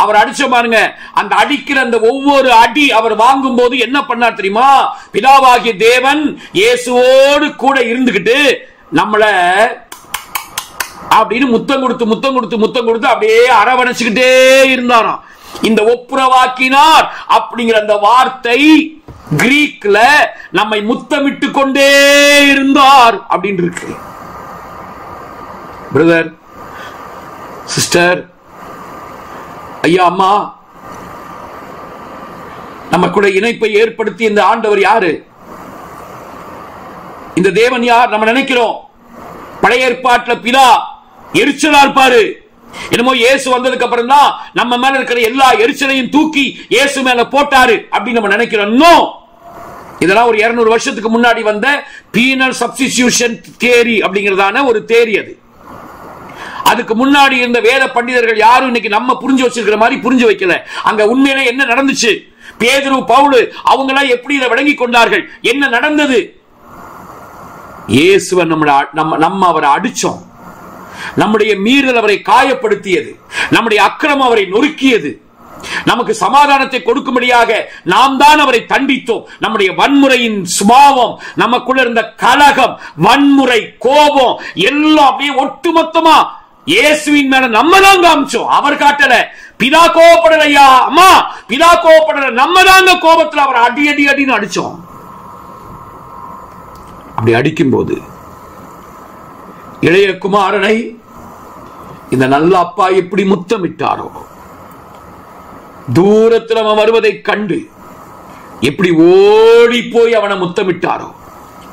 S3: அவர் அடிச்ச பாருங்க. அந்த அடிக்கிற அந்த ஒவ்வொரு அடி அவர் வாங்கும் போது என்ன பண்ணார் தெரியுமா? பிதாவாகிய தேவன் இயேசுவோடு கூட இருந்துகிட்டு நம்மள அப்படின்னு முத்தம் கொடுத்து அப்படியே அரவணைச்சுக்கிட்டே இருந்தாராம். இந்த ஒப்புரவாக்கினார் அப்படிங்கிற அந்த வார்த்தை கிரீக்ல நம்மை முத்தமிட்டு கொண்டே இருந்தார் அப்படின்னு இருக்கு. பிரதர், சிஸ்டர், ஐயா, அம்மா, நம்ம கூட இணைப்பை ஏற்படுத்தி இந்த ஆண்டவர் யாரு? இந்த தேவன் யார்? நம்ம நினைக்கிறோம் பழைய ஏற்பாட்டுல பிதா எரிச்சலா இருப்பாரு, என்னமோ இயேசு வந்ததுக்கு அப்புறம் தான் நம்ம மேல இருக்கிற எல்லா எரிச்சலையும் தூக்கி இயேசு மேல போட்டாரு அப்படின்னு நம்ம நினைக்கிறோம். இதெல்லாம் ஒரு 200 வருஷத்துக்கு முன்னாடி வந்த பீனல் சப்ஸ்டிடியூஷன் தியரி அப்படிங்கறதான ஒரு தியரி. அதுக்கு முன்னாடி இருந்த வேத பண்டிதர்கள் யாரும் இன்னைக்கு நம்ம புரிஞ்சு வச்சிருக்கிற மாதிரி புரிஞ்சு வைக்கல. அங்க உண்மையிலே என்ன நடந்துச்சு? பேதுரு, பவுல் அவங்க எல்லாம் எப்படி இதை விளங்கி கொண்டார்கள்? என்ன நடந்தது? இயேசுவை நம்ம அவரை அடிச்சோம், நம்முடைய மீறல் அவரை காயப்படுத்தியது, நம்முடைய அக்கிரமம் அவரை நொறுக்கியது, நமக்கு சமாதானத்தை கொடுக்கும்படியாக நாம் தான் அவரை தண்டித்தோம். நம்முடைய வன்முறையின் சுபாவம், நமக்குள்ள இருந்த கலகம், வன்முறை, கோபம் எல்லாம் அப்படியே ஒட்டுமொத்தமா இயேசுவின் மேல நம்ம தான் காமிச்சோம், அவர் காட்டல. பிதா கோபப்படலையா? அம்மா, பிதா கோபப்படல, நம்ம தாங்க கோபத்துல அவர் அடி அடி அடின்னு அடிச்சோம். அப்படி அடிக்கும் போது இளைய குமாரனை இந்த நல்ல அப்பா எப்படி முத்தமிட்டாரோ, தூரத்தில் அவன் வருவதை கண்டு எப்படி ஓடி போய் அவனை முத்தமிட்டாரோ,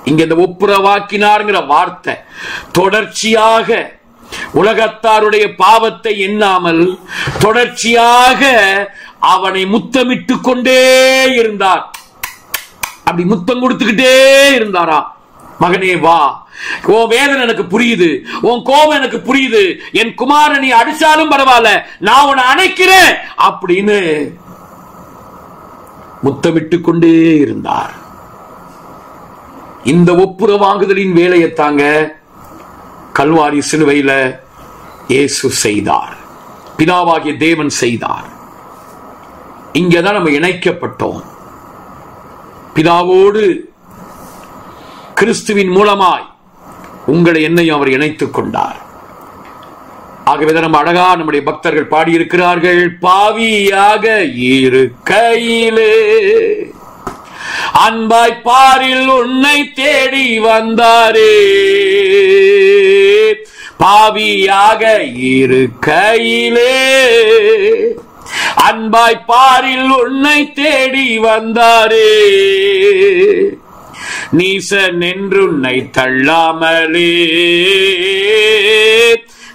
S3: இங்க இந்த ஒப்புரவாக்கினார்ங்கிற வார்த்தை தொடர்ச்சியாக உலகத்தாருடைய பாவத்தை எண்ணாமல் தொடர்ச்சியாக அவனை முத்தமிட்டு கொண்டே இருந்தார். அப்படி முத்தம் கொடுத்துக்கிட்டே இருந்தாரா? மகனே வா, உன் வேதனை எனக்கு புரியுது, உன் கோபம் எனக்கு புரியுது, என் குமாரனை அடிச்சாலும் பரவாயில்ல, நான் உன்னை அணைக்கிறேன் அப்படின்னு முத்தமிட்டு கொண்டே இருந்தார். இந்த ஒப்புரவாகுதலின் வேலையைத்தாங்க கல்வாரி சிலுவையில இயேசு செய்தார். பிதாவாகிய தேவன் செய்தார். இங்கதான் நம்ம இணைக்கப்பட்டோம். பிதாவோடு கிறிஸ்துவின் மூலமாய் உங்களை என்னையும் அவர் இணைத்துக் கொண்டார். ஆகவே நம்ம அழகா நம்முடைய பக்தர்கள் பாடியிருக்கிறார்கள். பாவியாக இருக்கையிலே அன்பாய் பாரில் உன்னை தேடி வந்தாரே. பாவியாக இருக்கையிலே அன்பாய் பாரில் உன்னை தேடி வந்தாரே. நீசன் என்றுன்னை தள்ளாமலே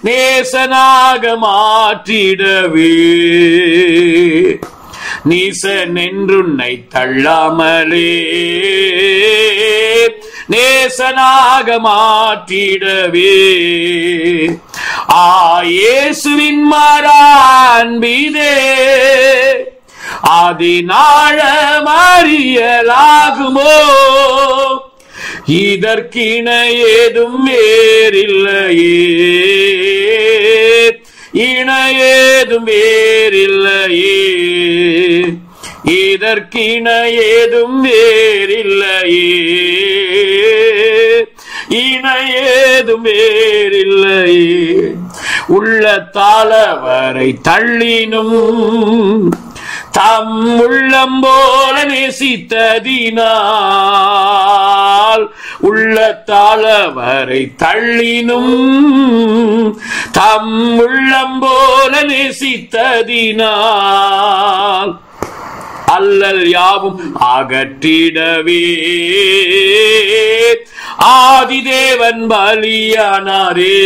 S3: நேசனாக மாற்றிடவே. நீசன் என்றுன்னை தள்ளாமலே நேசனாக மாற்றிடவே. இயேசுவின் மாறான்பிதே அதினாழம் அறியலாகுமோ. இதற்கின ஏதும் வேறில்லையே, இணையேதும் வேறில்லையே. இதற்கின ஏதும் வேறில்லையே, இணையேதும் வேறில்லையே. உள்ளத்தாலவரை தள்ளினும் தம் உள்ளம் போல நேசித்ததினால். உள்ளத்தாலவரை தள்ளினும் தம் உள்ளம் போல நேசித்ததினால். அல்லல் யாவும் அகற்றிடவே ஆதிதேவன் பலியானாரே.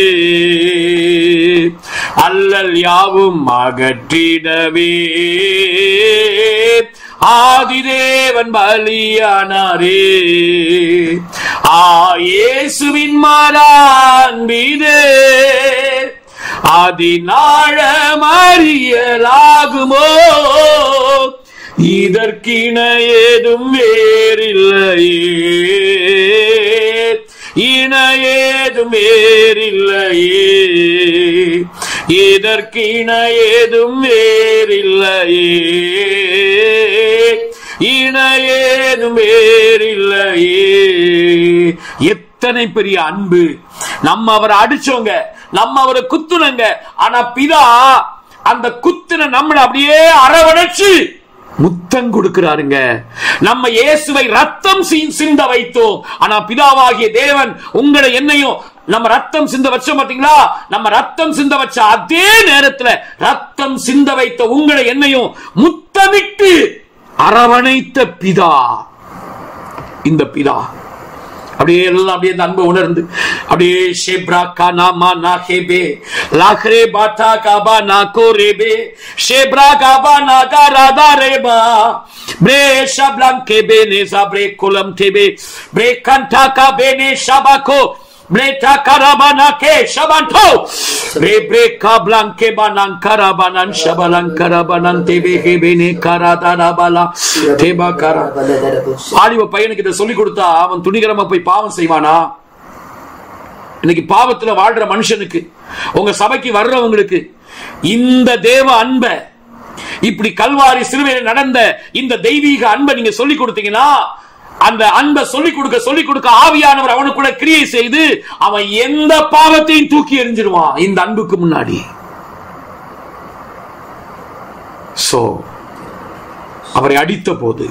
S3: அல்லல் யாவும் அகற்றிடவே ஆதிதேவன் பலியானாரே. இயேசுவின் மாறான்பிதே அதினாழம் அறியலாகுமோ. இதற்கின ஏதும் வேறில்லையே, இணையேதும் வேறில்லையே. இதற்கின ஏதும் வேறில்லையே, இணையேதும் வேறில்லையே. எத்தனை பெரிய அன்பு! நம்ம அவரை அடிச்சோங்க, நம்ம அவரை குத்துனங்க, ஆனா பிதா அந்த குத்துன நம்மளை அப்படியே அரவணைச்சு முத்தம் கொடுக்கிறாருங்க. நம்ம இயேசுவை ரத்தம் சிந்த வைத்தோம், ஆனா பிதாவாகிய தேவன் உங்களை என்னையும் நம்ம ரத்தம் சிந்த வச்சோம். பாத்தீங்களா? நம்ம ரத்தம் சிந்த வச்ச அதே நேரத்துல ரத்தம் சிந்த வைத்த உங்களை என்னையும் முத்தமிட்டு அரவணைத்த பிதா. இந்த பிதா அப்படியே எல்லாம் அப்படியே அந்த அன்பை உணர்ந்து அப்படியே ஷேப்ரா கானாமா நாகேபே லாக்ரே பாட்டா காபா நாகோரேபே ஷேப்ரா காபா நாகாராதா ரேபா பிரே ஷப்லாங்கே பேனே சாப்ரே கோலம் தேபே பிரே கண்டா காபேனே ஷபாகோ Bleta karabana ke shabanto rebre kablan ke banan karabanan shabalan karabanan tebe hebene karadana bala teba kara. ஆலிவ பையனுக்கு இதை சொல்லி கொடுத்தா அவன் துணிகரமா போய் பாவம் செய்வானா? இன்னைக்கு பாவத்துல வாழ்ற மனுஷனுக்கு, உங்க சபைக்கு வர்றவங்களுக்கு இந்த தேவ அன்பை, இப்படி கல்வாரி சிலுவையில் நடந்த இந்த தெய்வீக அன்பை நீங்க சொல்லி கொடுத்தீங்கன்னா, அந்த அன்பை சொல்லிக் கொடுக்க ஆவியானவர் அவனுக்குள்ள கிரியை செய்து அவன் எந்த பாவத்தையும் தூக்கி எறிஞ்சிருவான் இந்த அன்புக்கு முன்னாடி. அவரை அடித்த போது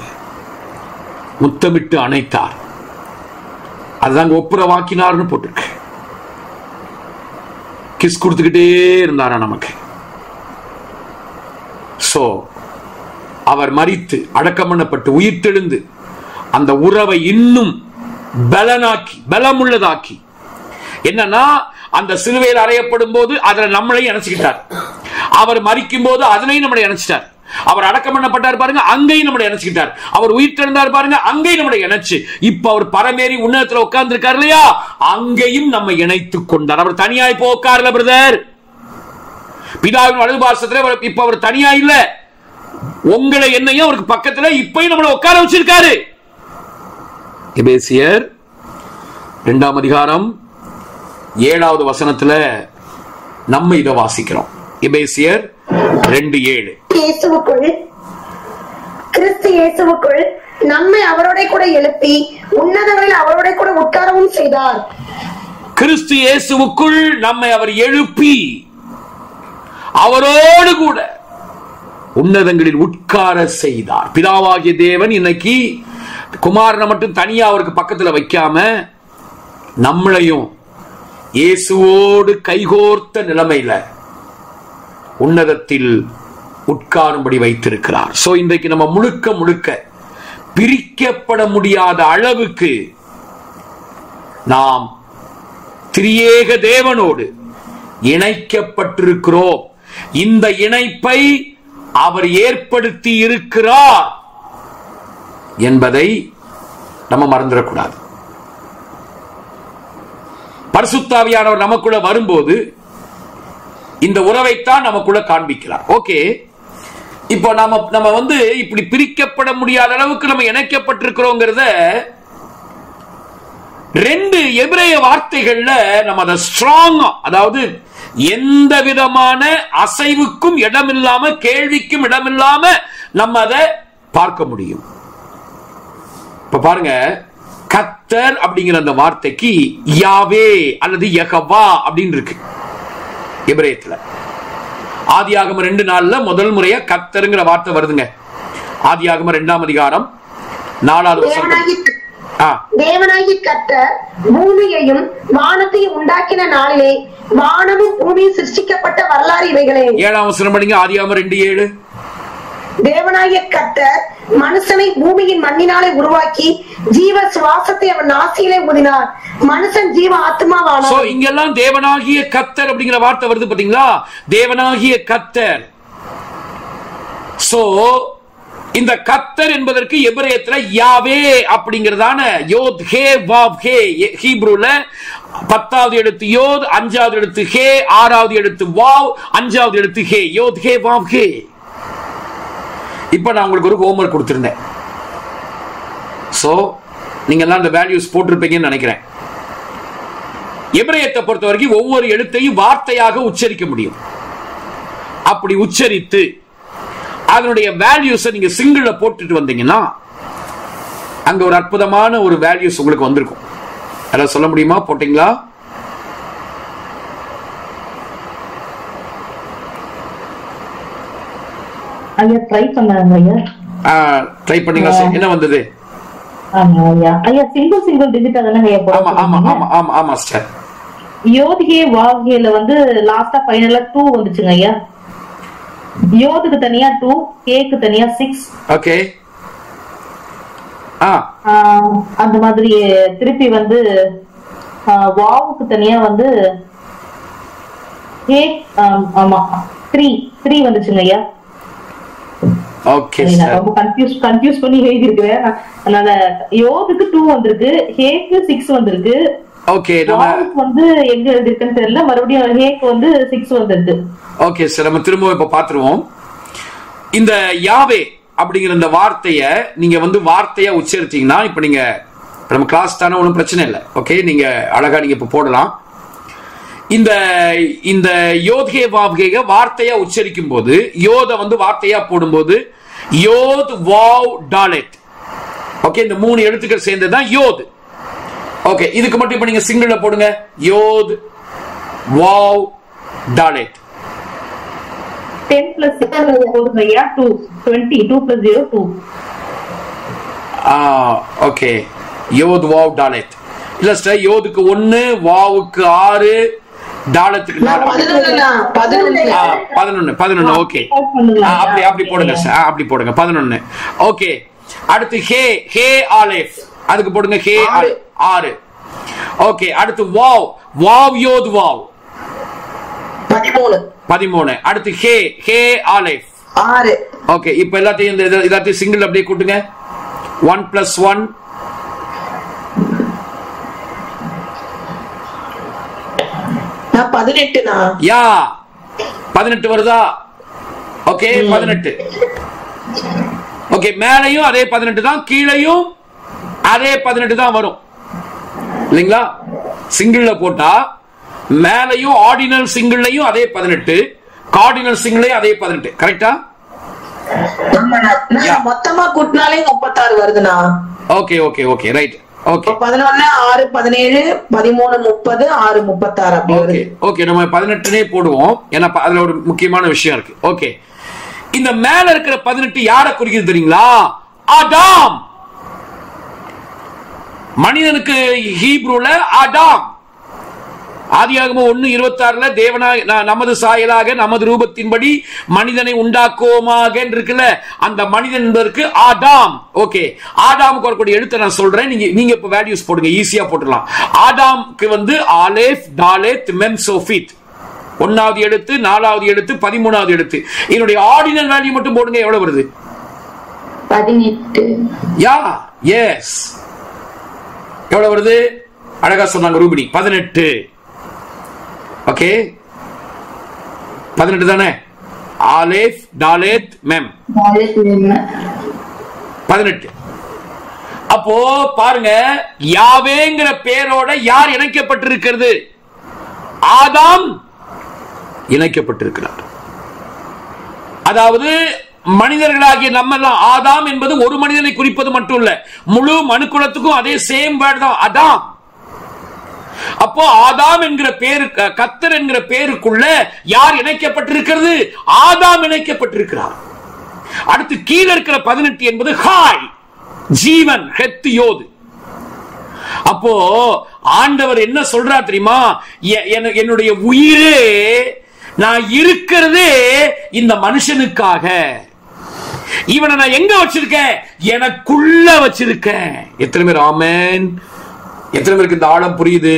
S3: முத்தமிட்டு அணைத்தார். அதுதாங்க ஒப்புரவாக்கினார்னு போட்டிருக்கு. கிஸ் கொடுத்துக்கிட்டே இருந்தாரா நமக்கு. அவர் மரித்து அடக்கம் பண்ணப்பட்டு உயிர் தெழுந்து அந்த உறவை இன்னும் பலமுள்ளதாக்கி, என்னன்னா அந்த சிலுவையில் அறையப்படும் போது அதுல நம்மளையும் இணைச்சுக்கிட்டார். அவர் மரிக்கும் போது அதனையும் நம்மளை இணைச்சிட்டார். அவர் அடக்கம் பண்ணப்பட்டார் பாருங்க, அங்கேயும் நம்மளை இணைச்சுக்கிட்டார். அவர் உயிர் தெழுந்தார் பாருங்க, அங்கேயும் நம்மளை இணைச்சு இப்ப அவர் பரமேறி உன்னதத்துல உட்கார்ந்து இருக்காரு இல்லையா, அங்கேயும் நம்ம இணைத்துக் கொண்டார். அவர் தனியாய் இப்போ உட்கார்ல பிரதர், பிதாவின் வலது பார்சத்துல இப்ப அவர் தனியா இல்ல, உங்களை என்னையும் அவருக்கு பக்கத்துல இப்பயும் நம்மளை உட்கார வச்சிருக்காரு. எபேசியர் 2ஆம் அதிகாரம் 7வது வசனத்துல நம்ம இதை வாசிக்கிறோம். எபேசியர் 2:7
S4: கிறிஸ்து இயேசுவுக்குள் நம்மை அவரோட கூட எழுப்பி உன்னதங்களில் அவரோட கூட உட்காரவும் செய்தார்.
S3: கிறிஸ்து இயேசுவுக்குள் நம்மை அவர் எழுப்பி அவரோடு கூட உன்னதங்களில் உட்கார செய்தார். பிதாவாகிய தேவன் இன்னைக்கு குமாரனை மட்டும் தனியா அவருக்கு பக்கத்துல வைக்காம நம்மளையும் இயேசுவோடு கைகோர்த்த நிலைமையில உன்னதத்தில் உட்காரும்படி வைத்திருக்கிறார். சோ இன்றைக்கு நம்ம முழுக்க முழுக்க பிரிக்கப்பட முடியாத அளவுக்கு நாம் திரியேக தேவனோடு இணைக்கப்பட்டிருக்கிறோம். இந்த இணைப்பை அவர் ஏற்படுத்தி இருக்கிறார் என்பதை நம்ம மறந்துடக்கூடாது. பரிசுத்த ஆவியானவர் நமக்குள்ள வரும்போது இந்த உறவைத்தான் நமக்குள்ள காண்பிக்கிறார். ஓகே, இப்போ நம்ம வந்து இப்படி பிரிக்கப்பட முடியாத அளவுக்கு நம்ம இணைக்கப்பட்டிருக்கிறோங்கிறத 2 எபிரேய வார்த்தைகள்ல நம்ம அதை ஸ்ட்ராங்கா, அதாவது எந்த விதமான அசைவுக்கும் இடமில்லாம, கேள்விக்கும் இடமில்லாம நம்ம அதை பார்க்க முடியும். இப்ப பாருங்க, கர்த்தர் அப்படிங்கிற அந்த வார்த்தைக்கு யாவே அல்லது யெகோவா அப்படின்னு இருக்கு எபிரேயத்துல. ஆதியாகமம் 2:4 முதல் முறையா கர்த்தருங்கிற வார்த்தை வருதுங்க. ஆதியாகமம் 2ஆம் அதிகாரம் 4வது வசனம்.
S4: தேவனாகி கர்த்தர் பூமியையும் வானத்தையும் உண்டாக்கின நாளிலே வானமும் பூமியும் சிருஷ்டிக்கப்பட்ட வரலாறு இவைகளே.
S3: 7ஆம் வசனம் படிங்க. ஆதியாகமம் 2:7.
S4: தேவனாகிய கர்த்தர் மனுஷனை பூமியின் மண்ணினாலே உருவாக்கி ஜீவ சுவாசத்தை அவன் நாசியிலே ஊதினார். மனுஷன் ஜீவ ஆத்மாவானான்.
S3: சோ இங்கெல்லாம் தேவனாகிய கர்த்தர் அப்படிங்கிற வார்த்தை வருது பாத்தீங்களா? தேவனாகிய கர்த்தர். சோ இந்த கர்த்தர் என்பதற்கு எபிரேயத்துல யாவே அப்படிங்கறதான யோத் ஹே வாவ் ஹே. ஹீப்ரூல 10வது எழுத்து யோத், 5வது எழுத்து ஹே, 6வது எழுத்து வாவ், 5வது எழுத்து ஹே. யோத் ஹே வாவ் ஹே. இப்ப நான் உங்களுக்கு ஒரு ஹோம்வொர்க் கொடுத்திருந்தேன். சோ நீங்க எல்லாம் அந்த வேல்யூஸ் போட்டிருப்பீங்கன்னு நினைக்கிறேன். எபிரேயத்தை பொறுத்த வரைக்கும் ஒவ்வொரு எழுத்தையும் வார்த்தையாக உச்சரிக்க முடியும். அப்படி உச்சரித்து அதனுடைய வேல்யூஸை நீங்க சிங்கிள்ல போட்டுட்டு வந்தீங்கன்னா அங்க ஒரு அற்புதமான ஒரு வேல்யூஸ் உங்களுக்கு வந்திருக்கும். அத சொல்ல முடியுமா? போட்டீங்களா?
S5: ஐயா ட்ரை பண்ணாங்க ஐயா.
S3: ட்ரை பண்ணீங்களா? என்ன வந்தது?
S5: ஆமா ஐயா. ஐயா சிங்கிள் டிஜிட் அதெல்லாம் ஐயா
S3: ஆமா ஆமா ஆமா ஆமா ஆமா சிஸ்டர்.
S5: யோத்கே வாவ்கேல வந்து லாஸ்டா ஃபைனலா 2 வந்துச்சுங்க ஐயா. யோதுக்கு தனியா 2, கேக்கு தனியா 6.
S3: ஓகே.
S5: அந்த மாதிரி திருப்பி வந்து வாவுக்கு தனியா வந்து ஆமா 3 வந்துச்சுங்க ஐயா.
S3: ஓகே
S5: நான் ரொம்ப கன்ஃபியூஸ் பண்ணி எழுதி இருக்கேன். அதனால யோதுக்கு 2 வந்திருக்கு, ஹேக்கு 6 வந்திருக்கு.
S3: ஓகே,
S5: வாவுக்கு வந்து எங்க எழுதி இருக்குன்னு தெரியல. மறுபடியும் ஹேக்கு வந்து 6 வந்திருக்கு.
S3: ஓகே சார், நம்ம திரும்ப இப்ப பாத்துருவோம். இந்த யாவே அப்படிங்கிற இந்த வார்த்தைய நீங்க வந்து வார்த்தையா உச்சரித்தீங்கன்னா, இப்ப நீங்க நம்ம கிளாஸ் தானே, ஒன்றும் பிரச்சனை இல்லை. ஓகே, நீங்க அழகா நீங்க இப்ப போடலாம். இந்த யோத்கே வாவ்கே வார்த்தையா உச்சரிக்கும் போது, யோத வந்து வார்த்தையா போடும்போது யோத் வாவ் டாலெட். ஓகே, இந்த 3 எழுத்துக்கள் சேர்ந்ததுதான் யோத். ஓகே, இதுக்கு மட்டும் இப்ப நீங்க சிங்கிள்ல போடுங்க. யோத் வாவ் டாலெட்.
S5: 10 plus 6 போடுங்க ஐயா. 2 20 2 plus 0 2.
S3: ஓகே, யோத் வாவ் டாலெட். இல்ல சார், யோதுக்கு 1, வாவுக்கு 6, டாலத்துக்கு 11. ஓகே, அப்படி போடுங்க சார், அப்படி போடுங்க 11. ஓகே, அடுத்து ஹே ஆலேஃப், அதுக்கு போடுங்க ஹே 6. ஓகே, அடுத்து வாவ் யோத் வாவ் 13. அடுத்து ஹே ஆலேஃப்
S4: 6.
S3: ஓகே, இப்ப எல்லாத்தையும் சிங்கிள் அப்படியே கூட்டுங்க. 1 plus 1
S4: 18.
S3: யா 18 வருதா? ஓகே, 18. ஓகே, மேலையும் அதே 18 தான், கீழையும் அதே 18 தான் வரும் இல்லைங்களா? சிங்கிள்ல போட்டா மேலையும் ஆர்டினல் சிங்கிள்லையும் அதே 18, கார்டினல் சிங்கிளே அதே 18. கரெக்டா?
S8: மொத்தமா கூட்டினாலே 36 வருதுண்ணா.
S3: Okay okay okay right. Okay
S8: 11 6 17 13 30 6 36 அப்படி வருது.
S3: ஓகே நம்ம 18 போடுவோம். ஏன்னா அதுல ஒரு முக்கியமான விஷயம் இருக்கு. ஓகே, இந்த மேல இருக்கிற 18 யாரை குறிக்கிறது தெரியுங்களா? ஆதாம். மனிதனுக்கு ஹீப்ரூல ஆதாம். ஆதியாகமம் 1:26 தேவனாக நமது சாயலாக நமது ரூபத்தின்படி மனிதனை உண்டாக்குவோமாக இருக்குல்ல, அந்த மனிதன் என்பதற்கு ஆதாம். ஓகே, ஆதாமுக்கு வரக்கூடிய எழுத்தை நான் சொல்றேன், நீங்க இப்ப வேல்யூஸ் போடுங்க, ஈஸியா போட்டுடலாம். ஆதாமுக்கு வந்து ஆலேஃப் டாலேத் மெம் சோஃபித், 1வது எழுத்து, 4வது எழுத்து, 13வது எழுத்து. இதனுடைய ஆர்டினல் வேல்யூ மட்டும் போடுங்க, எவ்வளவு வருது?
S7: 18.
S3: யா எஸ், எவ்வளவு வருது? அழகா சொன்னாங்க ரூபினி, 18. ஓகே, 18 தானே? ஆலேஃப் டாலேத் மெம் 18. அப்போ பாருங்க, யாவேங்கிற பேரோட யார் இணைக்கப்பட்டிருக்கிறது? ஆதாம் இணைக்கப்பட்டிருக்கிறார். அதாவது மனிதர்களாகிய நம்ம எல்லாம், ஆதாம் என்பது ஒரு மனிதனை குறிப்பது மட்டும் இல்ல, முழு மனுக்குலத்துக்கும் அதே சேம் வேர்ட் தான் ஆதாம். அப்போ ஆதாம் என்கிற பேரு, கர்த்தர் என்கிற பேருக்குள்ள யார் இணைக்கப்பட்டிருக்கிறது? ஆதாம் இணைக்கப்பட்டிருக்கிறார். அடுத்து கீழே இருக்கிற 18 என்பது ஹாய், ஜீவன், ஹெத் யோது. அப்போ ஆண்டவர் என்ன சொல்றார் தெரியுமா? என்னுடைய உயிரே, நான் இருக்கிறதே இந்த மனுஷனுக்காக. இவனை நான் எங்க வச்சிருக்கேன்? எனக்குள்ள வச்சிருக்கேன். எத்தனை பேர் ஆமென்? எத்தனை பேருக்கு இந்த ஆழம் புரியுது?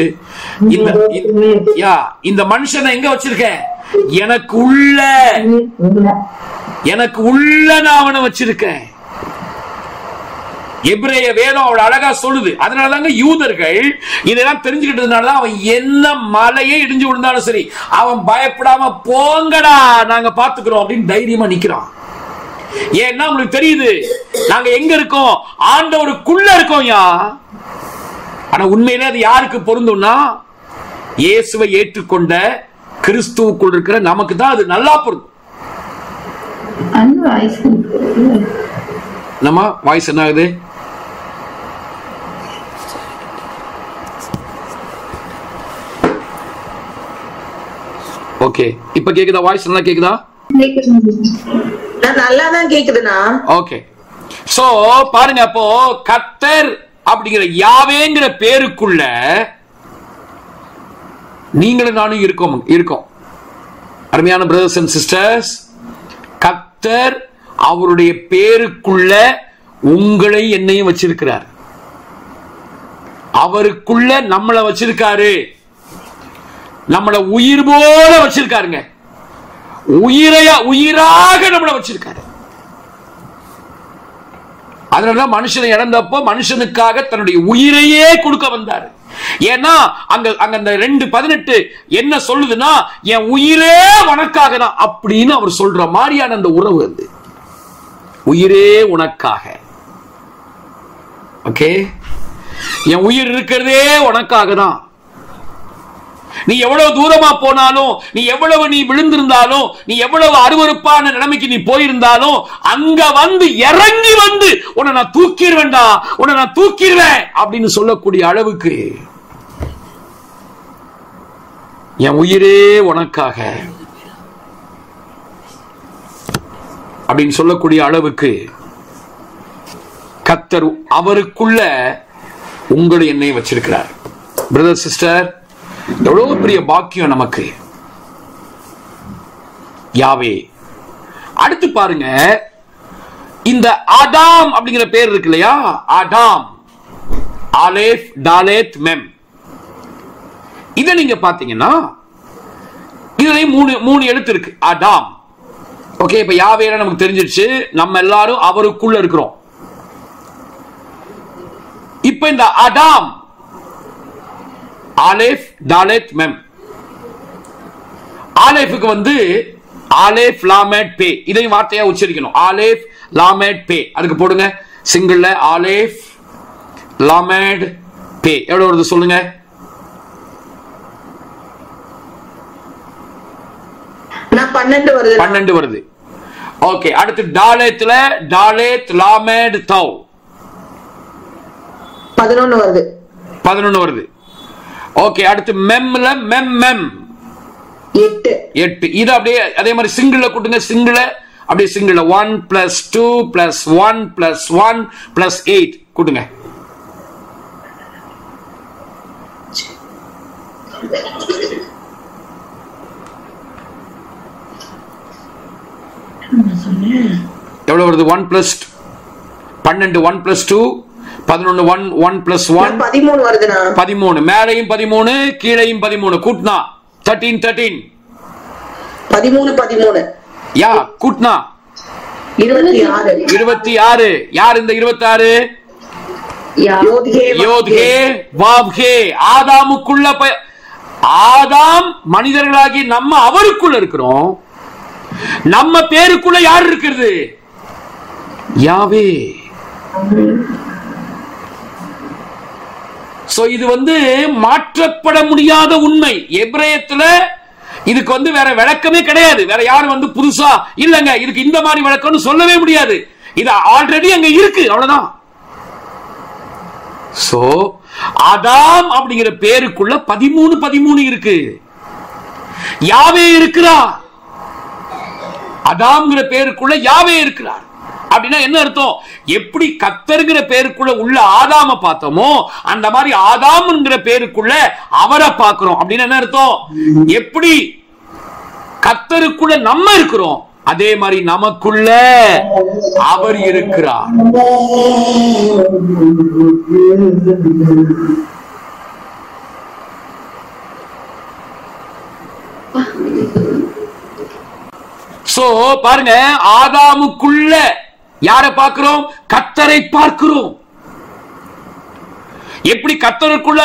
S3: இந்த மனுஷனை எங்க வச்சிருக்கேன்? எனக்கு உள்ள நான் அவனை வச்சிருக்கேன். எபிரேய வேதம் அவள் அழகா சொல்லுது. அதனாலதாங்க யூதர்கள் இதெல்லாம் தெரிஞ்சுக்கிட்டதுனாலதான் அவன் என்ன மலையே இடிஞ்சு விழுந்தாலும் சரி, அவன் பயப்படாம போங்கடா நாங்க பாத்துக்கிறோம் அப்படின்னு தைரியமா நிக்கிறான். ஏன்னா உங்களுக்கு தெரியுது நாங்க எங்க இருக்கோம்? ஆண்டவருக்குள்ள இருக்கோம். ஆனா உண்மையிலே அது யாருக்கு பொருந்தும்னா, இயேசுவை ஏற்றுக்கொண்ட கிறிஸ்துவுக்குள் இருக்கிற நமக்கு தான் அது நல்லா பொருந்தும். நம்ம வாய்ஸ் என்ன ஆகுது? ஓகே, இப்ப கேக்குதா? வாய்ஸ் நல்லா கேக்குதா?
S8: நல்லா தான் கேக்குதுண்ணா. ஓகே,
S3: சோ பாருங்க, அப்போ கர்த்தர் அப்படிங்கிற யாவேங்கிற பேருக்குள்ள நீங்களும் நானும் இருக்கோம். அருமையான பிரதர்ஸ் அண்ட் சிஸ்டர்ஸ், கர்த்தர் அவருடைய பேருக்குள்ள உங்களை என்னையும் வச்சிருக்கிறார். அவருக்குள்ள நம்மளை வச்சிருக்காரு. நம்மளை உயிர் போல வச்சிருக்காருங்க. உயிராக நம்மளை வச்சிருக்காரு. அதனாலதான் மனுஷனை இழந்தப்போ மனுஷனுக்காக தன்னுடைய உயிரையே கொடுக்க வந்தார். ஏன்னா அங்க அந்த 2:18 என்ன சொல்லுதுன்னா, என் உயிரே உனக்காக தான் அப்படின்னு அவர் சொல்ற மாதிரியான அந்த உறவு அது. உயிரே உனக்காக. ஓகே, என் உயிர் இருக்கிறதே உனக்காக தான். நீ எவ்வளவு தூரமா போனாலும், நீ எவ்வளவு விழுந்திருந்தாலும், நீ எவ்வளவு அருவருப்பான நிலைமைக்கு நீ போயிருந்தாலும், அங்க வந்து இறங்கி வந்து உன்னை நான் தூக்கிடுவேன்டா, உன்னை நான் தூக்கிடுவேன் அப்படின்னு சொல்லக்கூடிய அளவுக்கு, என் உயிரே உனக்காக அப்படின்னு சொல்லக்கூடிய அளவுக்கு கர்த்தர் அவருக்குள்ள உங்களை என்னை வச்சிருக்கிறார். பிரதர் சிஸ்டர், எவ்வளவு பெரிய பாக்கியம் நமக்கு. யாவே. அடுத்து பாருங்க, இந்த ஆதாம் அப்படிங்கிற பேர் இருக்கு இல்லையா? ஆதாம், ஆலேஃப் டாலேத் மெம். இத நீங்க பாத்தீங்கன்னா இதுலயும் மூணு எழுத்து இருக்கு. ஆதாம். ஓகே, இப்ப யாவே நமக்கு தெரிஞ்சிருச்சு, நம்ம எல்லாரும் அவருக்குள்ள இருக்கிறோம். இப்ப இந்த ஆதாம், ஆலேஃப் டாலேத் மெம். ஆலேஃபுக்கு வந்து ஆலேஃப் லாமேட் பே, இதையும் வார்த்தையா உச்சரிக்கணும். ஆலேஃப் லாமேட் பே, அதுக்கு போடுங்க சிங்கிள்ல ஆலேஃப் லாமேட் பே. எவ்வளவு வருது சொல்லுங்க?
S8: நான் 12 வருது.
S3: 12 வருது. ஓகே, அடுத்து டாலேத்ல டாலேத் லாமேட் தவ்
S8: 11 வருது.
S3: 11 வருது. ஓகே, அடுத்து மெம்ல மெம் மெம்
S8: 8.
S3: 8. இது அப்படியே அதே மாதிரி சிங்கிள்ல கூட்டுங்க. சிங்கிள அப்படியே சிங்கிள்ல 1 + 2 + 1 + 1 + 8 கூட்டுங்க. எவ்வளவு வருது? 1 + 12 1 + 2 11 1 + 1
S8: 13 வருதுனா.
S3: 13. மேலையும் 13 கீழையும் 13 கூட்டினா 13
S8: 13
S3: யா கூட்டினா
S8: 26.
S3: 26. யார் இந்த 26? யோத்கே வாவ்கே. ஆதாமுக்குள்ள ஆதாம் மனிதர்களாகி நம்ம அவருக்குள்ள இருக்கிறோம். நம்ம பேருக்குள்ள யார் இருக்கிறது? யாவே. சோ இது மாற்றப்பட முடியாத உண்மை. எபிரேயத்துல இதுக்கு வேற விளக்கமே கிடையாது. வேற யாரும் புதுசா இல்லங்க இதுக்கு இந்த மாதிரி விளக்கம்னு சொல்லவே முடியாது. இது ஆல்ரெடி அங்க இருக்கு, அவ்வளவுதான். சோ ஆதாம் அப்படிங்கிற பேருக்குள்ள 13 இருக்கு. யாவே இருக்கிறார். ஆதாம்ங்கிற பேருக்குள்ள யாவே இருக்கிறார். அப்படின்னா என்ன அர்த்தம்? எப்படி கர்த்தர்ங்கிற பேருக்குள்ள உள்ள ஆதாம பார்த்தோமோ அந்த மாதிரி ஆதாம்ங்கிற பேருக்குள்ள அவரை பார்க்கிறோம். அப்படின்னு என்ன அர்த்தம்? எப்படி கர்த்தருக்குள்ள நம்ம இருக்கிறோம் அதே மாதிரி நமக்குள்ள அவர் இருக்கிறார். சோ பாருங்க, ஆதாமுக்குள்ள யாரை பார்க்கிறோம்? கர்த்தரை பார்க்கிறோம். எப்படி கர்த்தருக்குள்ள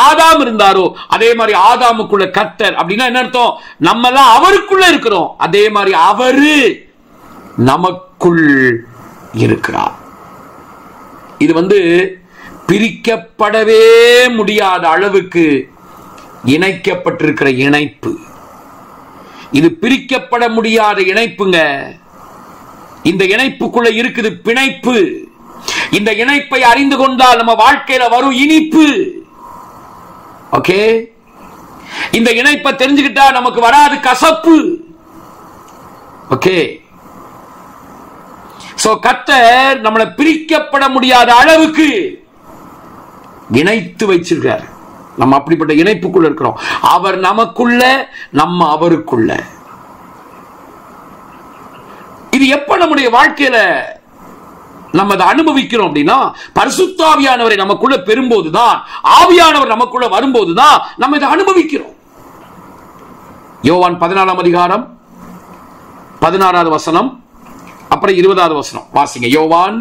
S3: ஆதாம் இருந்தாரோ அதே மாதிரி ஆதாமுக்குள்ள கர்த்தர். அப்படின்னா என்ன அர்த்தம்? நம்ம எல்லாம் அவருக்குள்ள இருக்கிறோம், அதே மாதிரி அவரு நமக்குள் இருக்கிறார். இது பிரிக்கப்படவே முடியாத அளவுக்கு இணைக்கப்பட்டிருக்கிற இணைப்பு. இது பிரிக்கப்பட முடியாத இணைப்புங்க. இந்த இணைப்புக்குள்ள இருக்குது பிணைப்பு. இந்த இணைப்பை அறிந்து கொண்டால் நம்ம வாழ்க்கையில வரும் இனிப்பு. ஓகே, இந்த இணைப்பை தெரிஞ்சுக்கிட்டா நமக்கு வராது கசப்பு. ஓகே, சோ கர்த்தர் நம்மளை பிரிக்கப்பட முடியாத அளவுக்கு இணைத்து வச்சிருக்கார். நம்ம அப்படிப்பட்ட இணைப்புக்குள்ள இருக்கிறோம். அவர் நமக்குள்ள, நம்ம அவருக்குள்ள. இது எப்ப நம்முடைய வாழ்க்கையில நம்ம அதை அனுபவிக்கிறோம் அப்படின்னா, பரிசுத்த ஆவியானவரை நமக்குள்ள பெறும்போதுதான், ஆவியானவர் நமக்குள்ள வரும்போதுதான் நம்ம இதை அனுபவிக்கிறோம். யோவான் 14ஆம் அதிகாரம் 16வது வசனம், அப்புறம் 20வது வசனம் வாசிங்க. யோவான்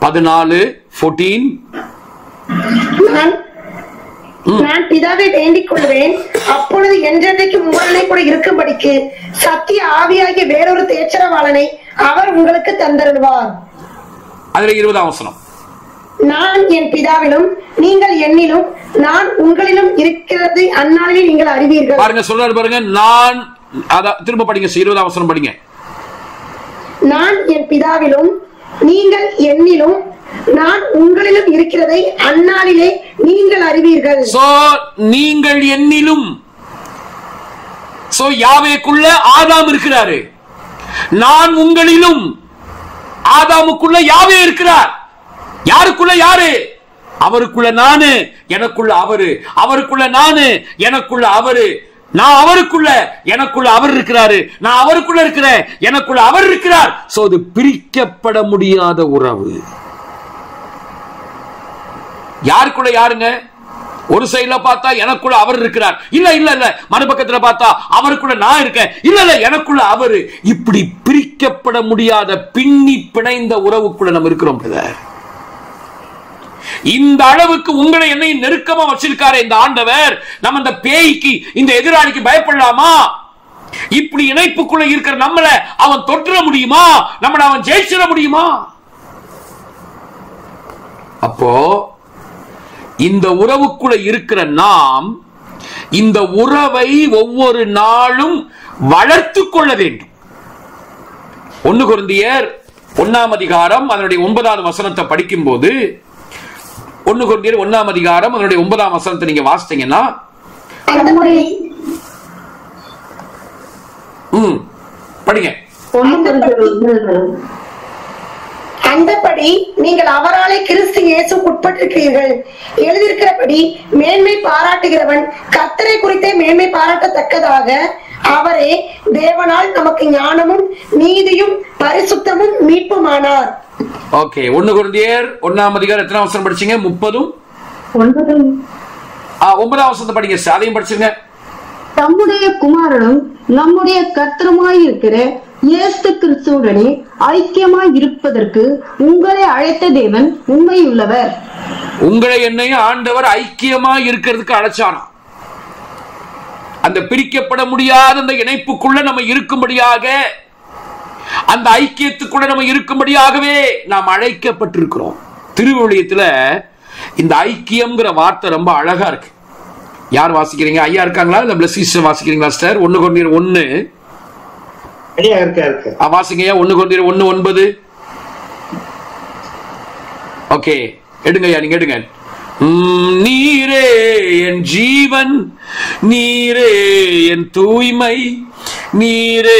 S3: 14:14.
S4: நான் பிதாவை வேண்டிக் கொள்வேன், அப்பொழுது என்றென்றைக்கு உங்களுடனே கூட இருக்கும்படிக்கு சத்திய ஆவியாகிய வேறொரு தேற்றரவாளனை அவர் உங்களுக்கு தந்தருள்வார்.
S3: அதுல 20ஆம் வசனம்,
S4: நான் என் பிதாவிலும் நீங்கள் என்னிலும் நான் உங்களிலும் இருக்கிறது அந்நாளில் நீங்கள் அறிவீர்கள்.
S3: பாருங்க, சொல்றாரு பாருங்க. நான் திரும்ப படிங்க, 20ஆம் வசனம் படிங்க.
S4: நான் என் பிதாவிலும் நீங்கள் என்னிலும் நான் உங்களிலும் இருக்கிறதை அந்நாளிலே நீங்கள் அறிவீர்கள்.
S3: சோ நீங்கள் என்னிலும், சோ யாவேக்குள்ள ஆதாம் இருக்கிறாரு. நான் உங்களிலும், ஆதாமுக்குள்ள யாவே இருக்கிறார். யாருக்குள்ள யாரு? அவருக்குள்ள நானு, எனக்குள்ள அவரு. அவருக்குள்ள நானு, எனக்குள்ள அவரு. நான் அவருக்குள்ள, எனக்குள்ள அவர் இருக்கிறாரு. நான் அவருக்குள்ள இருக்கிறேன், எனக்குள்ள அவர் இருக்கிறார். சோ அது பிரிக்கப்பட முடியாத உறவு. யாருக்குள்ள யாருங்க? ஒரு சைடுல பார்த்தா எனக்குள்ள அவர் இருக்கிறார், இல்ல இல்ல இல்ல. மறுபக்கத்துல பார்த்தா அவருக்குள்ள நான் இருக்கேன், இல்ல இல்ல எனக்குள்ள அவரு. இப்படி பிரிக்கப்பட முடியாத பின்னி பிணைந்த உறவுக்குள்ள நம்ம இருக்கிறோம். இந்த அளவுக்கு உங்களை என்னை நெருக்கமா வச்சிருக்காரு இந்த ஆண்டவர். நம்ம இந்த பேய்க்கு, இந்த எதிராளிக்கு பயப்படலாமா? இப்படி இணைப்புக்குள்ள இருக்கிற நம்மள அவன் தொற்ற முடியுமா? நம்மள அவன் ஜெயிச்சிட முடியுமா? அப்போ இந்த உறவுக்குள்ள இருக்கிற நாம் இந்த உறவை ஒவ்வொரு நாளும் வளர்த்து கொள்ள வேண்டும். 1 கொரிந்தியர் 1ஆம் அதிகாரம் அதனுடைய 9வது வசனத்தை படிக்கும் போது 1 கொரிந்தியர் 1ஆம் அதிகாரம் அதனுடைய 9ஆம் வசனத்தை நீங்க வாசித்தீங்கன்னா படிங்க.
S4: அந்தபடி நீங்கள் அவராலே கிறிஸ்து இயேசுவுக்கு உட்பட்டிருக்கிறீர்கள். எழுதியிருக்கிறபடி மேன்மை பாராட்டுகிறவன் கர்த்தரை குறித்தே மேன்மை பாராட்டத்தக்கதாக அவரே தேவனால் நமக்கு ஞானமும் நீதியும் பரிசுத்தமும் மீட்புமானார்.
S3: ஓகே, 1 கொரிந்தியர் 1ஆம் அதிகாரம் எத்தனாம் வசனம் படிச்சீங்க? 30 9ஆம் வசனத்தை படிங்க. அதையும் படிச்சுங்க.
S9: தம்முடைய குமாரனும் நம்முடைய கர்த்தருமாய் இருக்கிற இயேசு கிறிஸ்துவுடனே ஐக்கியமாய் இருப்பதற்கு உங்களை அழைத்த தேவன் உண்மையுள்ளவர்.
S3: உங்களை என்னையும் ஆண்டவர் ஐக்கியமாய் இருக்கிறதுக்கு அழைச்சாராம். அந்த பிரிக்கப்பட முடியாத அந்த இணைப்புக்குள்ள நம்ம இருக்கும்படியாக, அந்த ஐக்கியத்துக்குள்ள நம்ம இருக்கும்படியாகவே நாம் அழைக்கப்பட்டிருக்கிறோம். திருவிழியத்துல இந்த ஐக்கியம்ங்கிற வார்த்தை ரொம்ப அழகா இருக்கு. யார் வாசிக்கிறீங்க? ஐயா இருக்காங்களா? இல்ல பிளஸிஸ் வாசிக்கிறீங்களா சிஸ்டர்? 1 கொரிந்தியர் 1 வாசிங்க. 1 கொரிந்தியர் 1:9. ஓகே, எடுங்க ஐயா, நீங்க எடுங்க. நீரே என் ஜீவன், நீரே என் தூய்மை, நீரே